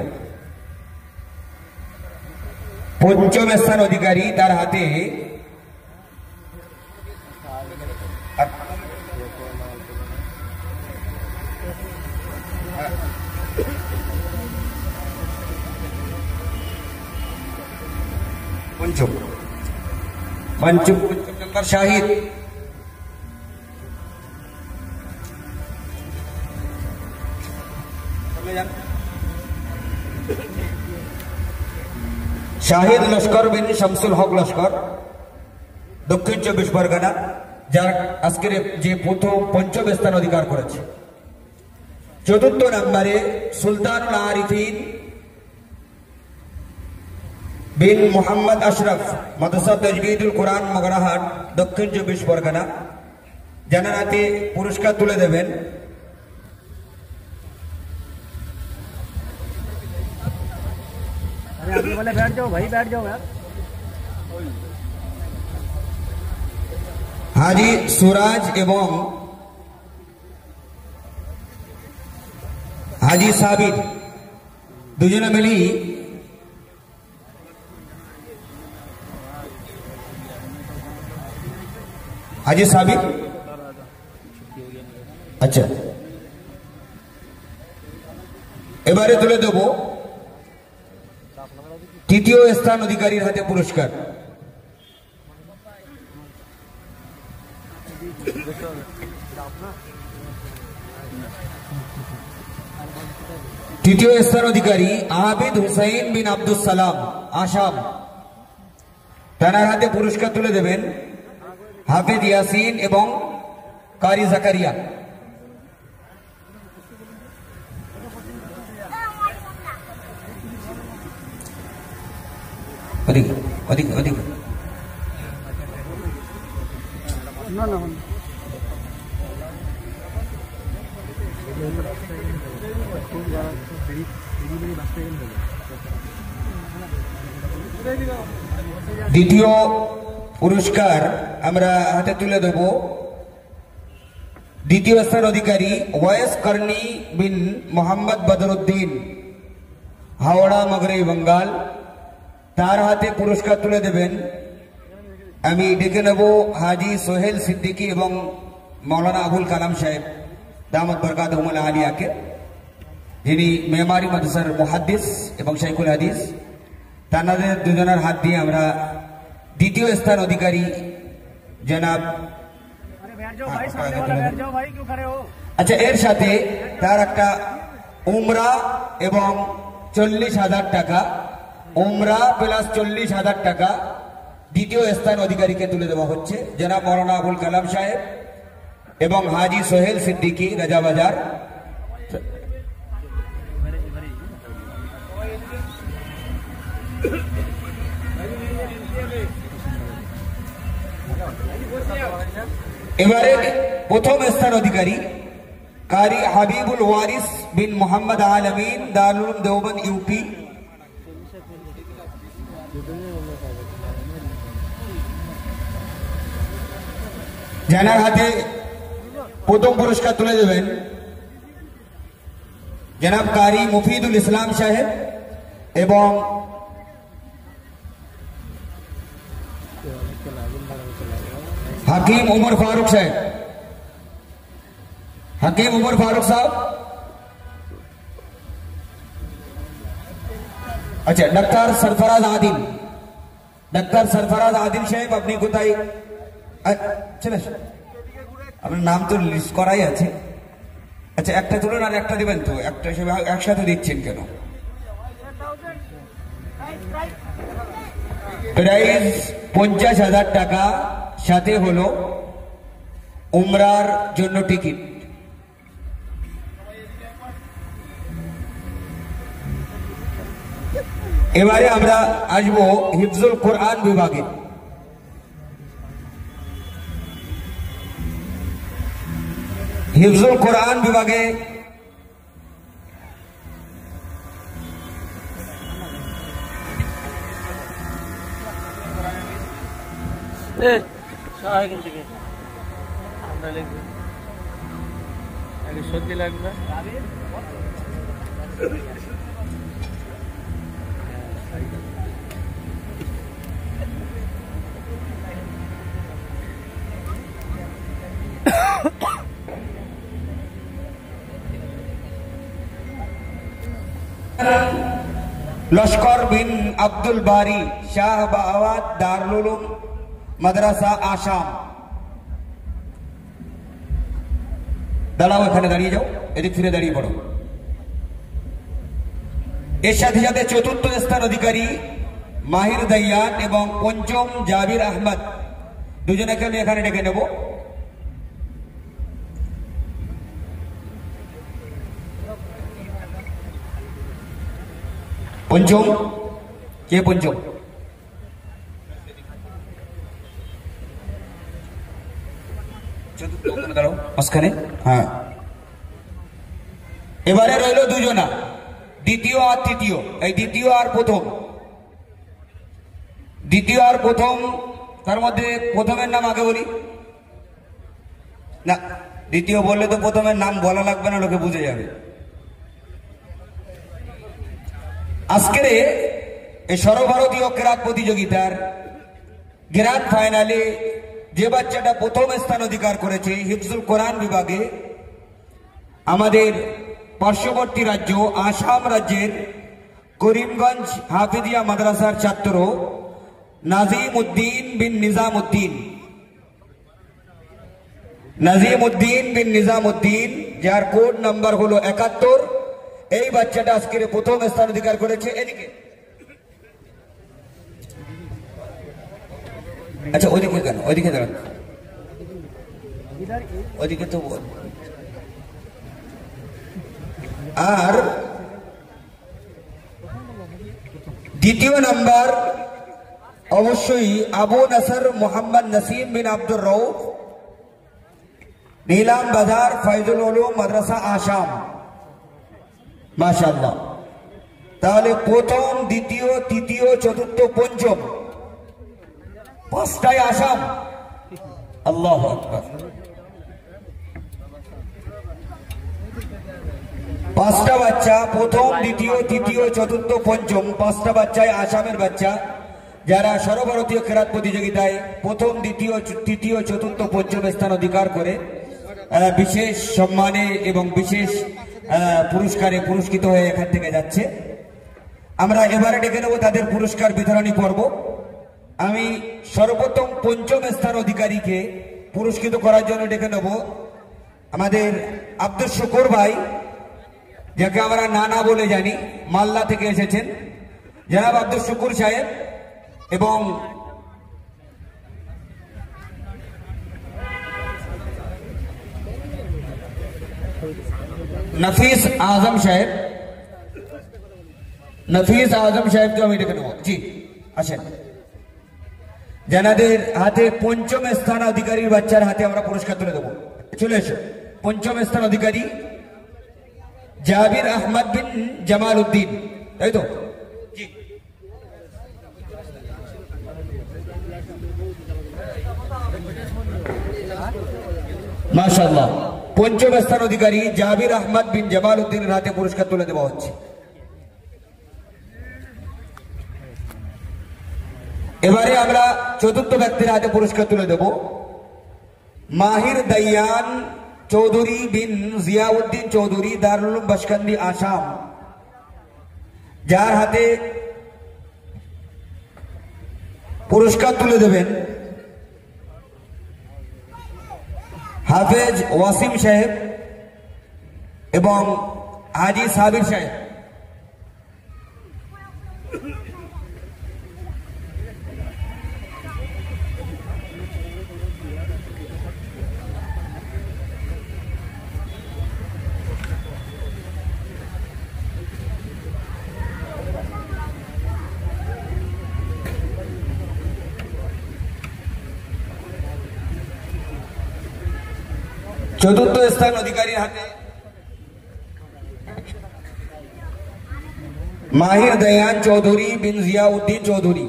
পঞ্চম স্থান অধিকারী, তার হাতে পঞ্চম নম্বর শাহিদ। শাহিদ লস্কর বিন শামসুল হক লস্কর, দক্ষিণ 24 পরগনা, যার আজকের যে প্রথম পঞ্চম স্থান অধিকার করেছে। চতুর্থ নম্বরে সুলতানুল আরিফিন বিন মোহাম্মদ আশরাফ, মাদ্রাসা তাজবিদুল কোরআন মগরাহাট, দক্ষিণ 24 পরগনা, যার হাতে পুরস্কার তুলে দেবেন बैठ जाओ भाई, बैठ जाओ यार। हाजी सुराज एवं हाजी साबिर दुजने मिली हाजी साबिर, अच्छा এবারে তুলে দেব তৃতীয় স্থান অধিকারীর হাতে পুরস্কার। তৃতীয় স্থান অধিকারী আবিদ হুসাইন বিন আব্দুল সালাম, আসাম। তার হাতে পুরস্কার তুলে দেবেন হাফিজ ইয়াসিন এবং কারি জাকারিয়া। অধিক অধিক অধিক ना ना দ্বিতীয় পুরস্কার আমরা হাতে তুলে দেব দ্বিতীয় স্থান অধিকারী ওয়াইস করনি বিন মোহাম্মদ বদরুদ্দিন, হাওড়া মগরই বাঙ্গাল। তার হাতে পুরস্কার তুলে দেবেন আমি ডেকে নেব হাজি সোহেল সিদ্দিকী এবং মৌলানা আবুল কালাম সাহেব দামত বরকাতুহুল আলিয়াকে, যিনি মেমারি মাদ্রাসার মুহাদ্দিস এবং শাইখুল হাদিস। তাদের দুজনের হাত দিয়ে আমরা দ্বিতীয় স্থান অধিকারী জনাব, আচ্ছা এর সাথে তার একটা উমরা এবং 40,000 টাকা, উমরা প্লাস 40,000 টাকা দ্বিতীয় স্থান অধিকারীকে তুলে দেওয়া হচ্ছে জনাব মৌলানা আবুল কালাম সাহেব এবং হাজি সোহেল সিদ্দিকী, রাজাবাজার। এবারে প্রথম স্থান অধিকারী কারি হাবিবুল ওয়ারিস বিন মোহাম্মদ আলমিন, দারুল উলুম দেওবন্দ, ইউপি। যার হাতে প্রথম পুরস্কার তুলে দেবেন জনাব কারি মুফিদুল ইসলাম সাহেব এবং হাকিম উমর ফারুক সাহেব। হাকিম উমর ফারুক সাহেব, আচ্ছা ডাক্তার সরফরাজ আদিল, ডাক্তার সরফরাজ আদিল সাহেব আপনি কোথায় চলে আপনার নাম তো লিস্ট করাই আছে। আচ্ছা একটা তুলুন আর একটা দিবেন তো, একটা একসাথে দিচ্ছেন কেন? প্রাইজ 50,000 টাকা, সাথে হলো উমরার জন্য টিকিট। এবারে আমরা আসবো হিফজুল কোরআন বিভাগে। হিফজুল কোরআন বিভাগে সত্যি লাগবে লস্কর বিন আব্দুল বারি, শাহ বাওয়াত, দারুল উলুম মাদ্রাসা, আসাম। দাঁড়াও, এখানে দাঁড়িয়ে যাও, এদিক ফিরে দাঁড়িয়ে পড়ো। এর সাথে সাথে চতুর্থ স্থান অধিকারী মাহির দাইয়ান এবং পঞ্চম জাবির আহমদ, দুজনকে আমি এখানে ডেকে নেব। পঞ্চম, কে পঞ্চম? মাঝখানে, হ্যাঁ। এবারে রইল দুজনা, দ্বিতীয় আর তৃতীয়। এই দ্বিতীয় আর প্রথম, দ্বিতীয় আর প্রথম, তার মধ্যে প্রথমের নাম আগে বলি না, দ্বিতীয় বললে তো প্রথমের নাম বলা লাগবে না, লোকে বুঝে যাবে। আজকের এই সর্বভারতীয় কেরাত প্রতিযোগিতার গ্র্যান্ড ফাইনালে যে বাচ্চাটা প্রথম স্থান অধিকার করেছে হিফজুল কোরআন বিভাগে, আমাদের পার্শ্ববর্তী রাজ্য আসাম রাজ্যের করিমগঞ্জ হাফিজিয়া মাদ্রাসার ছাত্র নাজিম উদ্দিন বিন নিজামউদ্দিন, নাজিম উদ্দিন বিন নিজামউদ্দিন, যার কোড নাম্বার হলো 71। এই বাচ্চাটা আজকের প্রথম স্থান অধিকার করেছে। এদিকে, আচ্ছা ওইদিকে কেন? ওইদিকে দাঁড়ান, ওইদিকে তো। আর দ্বিতীয় নাম্বার অবশ্যই আবু নাসর মোহাম্মদ নাসিম বিন আব্দুর রউফ, নীলাম বাজার ফাইজুল উলুম মাদ্রাসা আসাম। মাশাআল্লাহ। তাহলে প্রথম, দ্বিতীয়, তৃতীয়, চতুর্থ, পঞ্চম, পাঁচটায় আসাম। আল্লাহু আকবার। পাঁচটা বাচ্চা, প্রথম, দ্বিতীয়, তৃতীয়, চতুর্থ, পঞ্চম, পাঁচটা বাচ্চায় আসামের বাচ্চা, যারা সর্বভারতীয় কেরাত প্রতিযোগিতায় প্রথম, দ্বিতীয়, তৃতীয়, চতুর্থ, পঞ্চম স্থান অধিকার করে বিশেষ সম্মানে এবং বিশেষ পুরস্কারে পুরস্কৃত হয়ে এখান থেকে যাচ্ছে। আমরা এবারে ডেকে নেব তাদের পুরস্কার বিতরণী পর্ব। আমি সর্বপ্রথম পঞ্চম স্থান অধিকারীকে পুরস্কৃত করার জন্য ডেকে নেব আমাদের আব্দুল শুকুর ভাই, যাকে আমরা নানা বলে জানি, মালদা থেকে এসেছেন জনাব আব্দুল শুকুর সাহেব, এবং नफीस आजम साहेब, नफीस आजम साहेब के আমি ডেকে নেব। জি আসেন। জানাদের হাতে পঞ্চম স্থান অধিকারীর বাচ্চার হাতে আমরা পুরস্কার তুলে দেব। চলে এসো। পঞ্চম স্থান অধিকারী জাবির আহমদ বিন জামাল উদ্দিন, তাই তো? জি। মাশাআল্লাহ। পঞ্চম স্থান অধিকারী জাবির আহমদ বিন জামাল উদ্দিনের হাতে পুরস্কার তুলে দেওয়া হচ্ছে। এবারে আমরা চতুর্থ ব্যক্তির হাতে পুরস্কার তুলে দেব মাহির দাইয়ান চৌধুরী বিন জিয়াউদ্দিন চৌধুরী, দারুল উলুম বাসকান্দি আসাম, যার হাতে পুরস্কার তুলে দেবেন হাফেজ ওয়াসিম সাহেব এবং হাজি সাবির সাহেব। চতুর্থ স্থান অধিকারীর হাতে মাহির দয়ান চৌধুরী বিন জিয়াউদ্দিন চৌধুরী।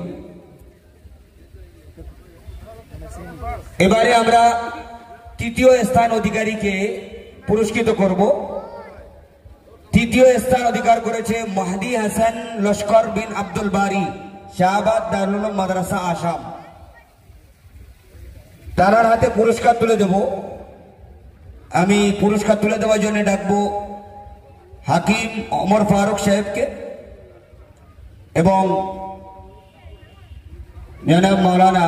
এবারে আমরা তৃতীয় স্থান অধিকারীকে পুরস্কৃত করব। তৃতীয় স্থান অধিকার করেছে মাহদি হাসান লস্কর বিন আব্দুল বারি, শাহবাদ দারুল উলুম মাদ্রাসা আসাম। তার হাতে পুরস্কার তুলে দেব। আমি পুরস্কার তুলে দেওয়ার জন্য ডাকবো হাকিম ওমর ফারুক সাহেবকে এবং জনাব মৌলানা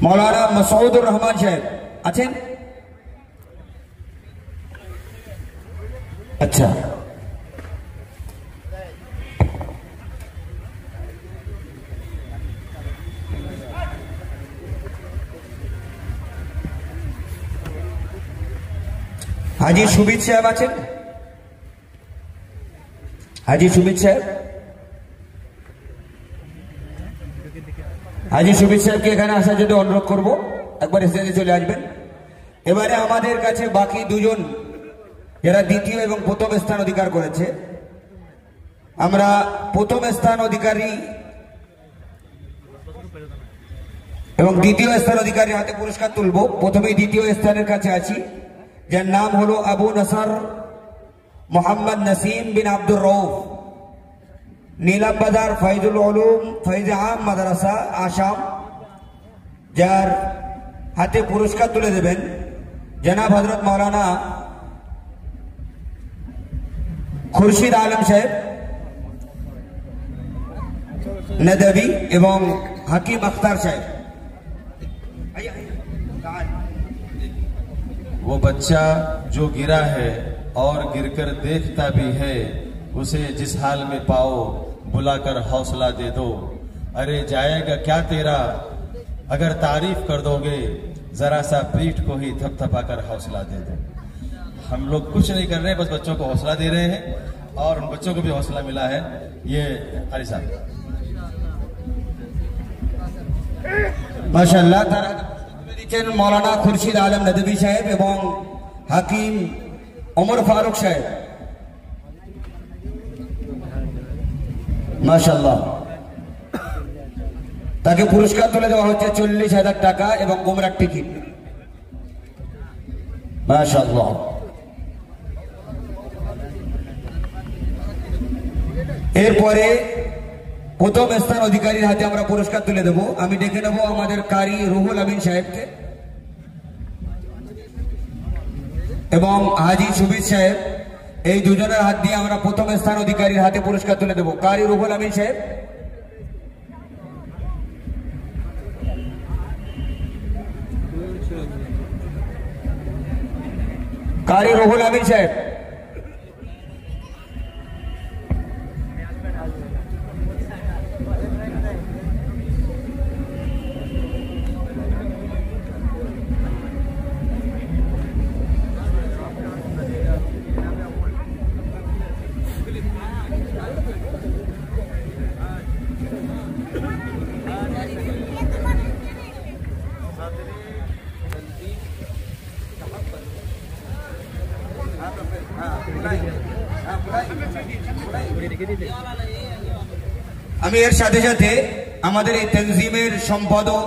মৌলানা মাসউদুর রহমান সাহেব আছেন? আচ্ছা, হাজি সুবিদ সাহেব আছেন? হাজি সুবিদ সাহেব, হাজি সুবিদ সাহেবকে এখানে আসার জন্য অনুরোধ করবো, একবার স্টেজে চলে আসবেন। এবারে আমাদের কাছে বাকি দুজন যারা দ্বিতীয় এবং প্রথম স্থান অধিকার করেছে, আমরা প্রথম স্থান অধিকারী এবং দ্বিতীয় স্থান অধিকারী হাতে পুরস্কার তুলব। প্রথমে দ্বিতীয় স্থানের কাছে আছি, যার নাম হলো আবু নাসার মোহাম্মদ নাসিম বিন আব্দুর রউফ, নীলাম বাজার ফাইজুল উলুম ফাইজ আম মাদ্রাসা আসাম, যার হাতে পুরস্কার তুলে দেবেন জনাব হযরত মাওলানা খুরশিদ আলম সাহেব नदवी एवं हकीम अख्तर साहब। वो बच्चा जो गिरा है और गिरकर देखता भी है, उसे जिस हाल में पाओ बुलाकर हौसला दे दो। अरे जाएगा क्या तेरा अगर तारीफ कर दोगे, जरा सा पीठ को ही थपथपा कर हौसला दे दो। हम लोग कुछ नहीं कर रहे, बस बच्चों को हौसला दे रहे हैं और उन बच्चों को भी हौसला मिला है। ये अली साहब माशाअल्लाह तारा मौलाना खुर्शीद आलम नदवी साहेब एवं हकीम उमर फारूक साहेब, माशाअल्लाह। ताके पुरस्कार तुले देওয়া হচ্ছে 40,000 টাকা এবং উমরার টিকিট, माशाअल्लाह। এরপরে প্রথম স্থান অধিকারীর হাতে আমরা পুরস্কার তুলে দেব। আমি ডেকে নেব আমাদের কারি রুহুল আমিন সাহেবকে এবং হাজি সুবিদ সাহেব, এই দুজনের হাত দিয়ে আমরা প্রথম স্থান অধিকারীর হাতে পুরস্কার তুলে দেব। কারি রুহুল আমিন সাহেব, কারি রুহুল আমিন সাহেব, আমি এর সাথে সাথে আমাদের এই তানজিমের সম্পাদক,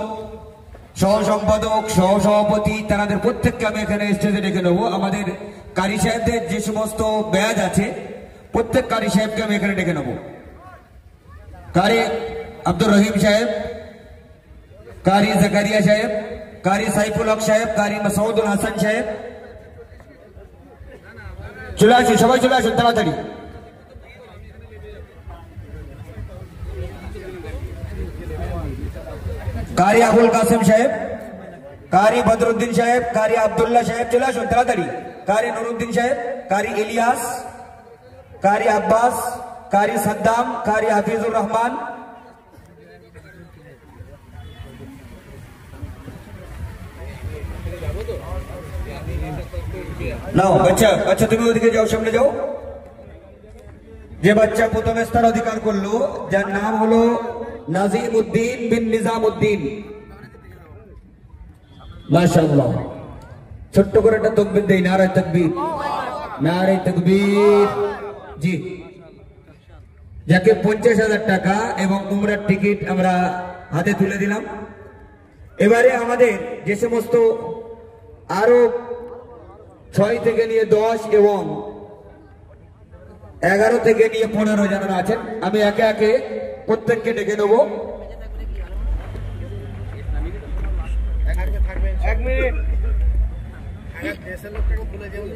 সহ সম্পাদক, সহ সভাপতি, তাদের প্রত্যেককে আমি এখানে স্টেজে ডেকে নেবো। আমাদের কারি সাহেবদের যে সমস্ত ব্যাজ আছে প্রত্যেক কারি সাহেবকে আমি এখানে ডেকে নেবো। কারি আব্দুর রহিম সাহেব, কারি জাকারিয়া সাহেব, কারি সাইফুল হক সাহেব, কারি মাসউদুল হাসান সাহেব, চলে আসুন, সবাই চলে আসুন তাড়াতাড়ি। কারি আবুল কাসেম সাহেব, কারি বদরুদ্দিন সাহেব, কারি আব্দুল্লাহ সাহেব, চলে আসুন তাড়াতাড়ি। কারি নুরুদ্দিন সাহেব, কারি ইলিয়াস, কারি আব্বাস, কারি সাদ্দাম, কারি হাফিজুর রহমান, নাও বাচ্চা, আচ্ছা তুমি ওদিকে যাও, সামনে যাও। যে বাচ্চা প্রথম স্থান অধিকার করলো, যার নাম হলো নাজিম উদ্দিন বিন নিজাম উদ্দিন, মাশাআল্লাহ। ছোট্ট করে একটা তাকবীর দেই, নারে তাকবীর, নারে তাকবীর। জি, যাকে 50,000 টাকা এবং উমরার টিকিট আমরা হাতে তুলে দিলাম। এবারে আমাদের যে সমস্ত আরো 6 থেকে নিয়ে 10 এবং 11 থেকে নিয়ে 15 জনেরা আছেন, আমি একে একে প্রত্যেককে ডেকে নেবো। এক মিনিট, দেশের লোকটাকে ভুলে যাবো,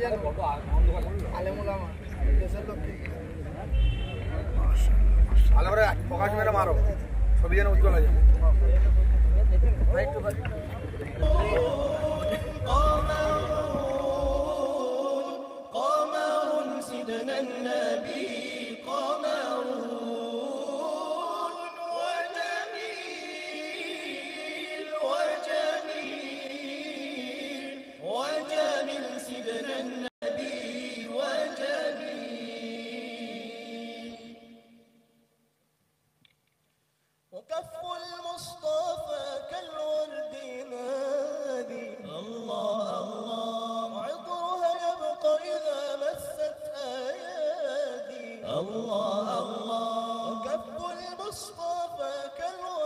দেশের লোককে ভালো করে প্রকাশ মেরে মারো, ছবি যেন উজ্জ্বল হয়ে যায়। الله الله كف المصطفى كالورد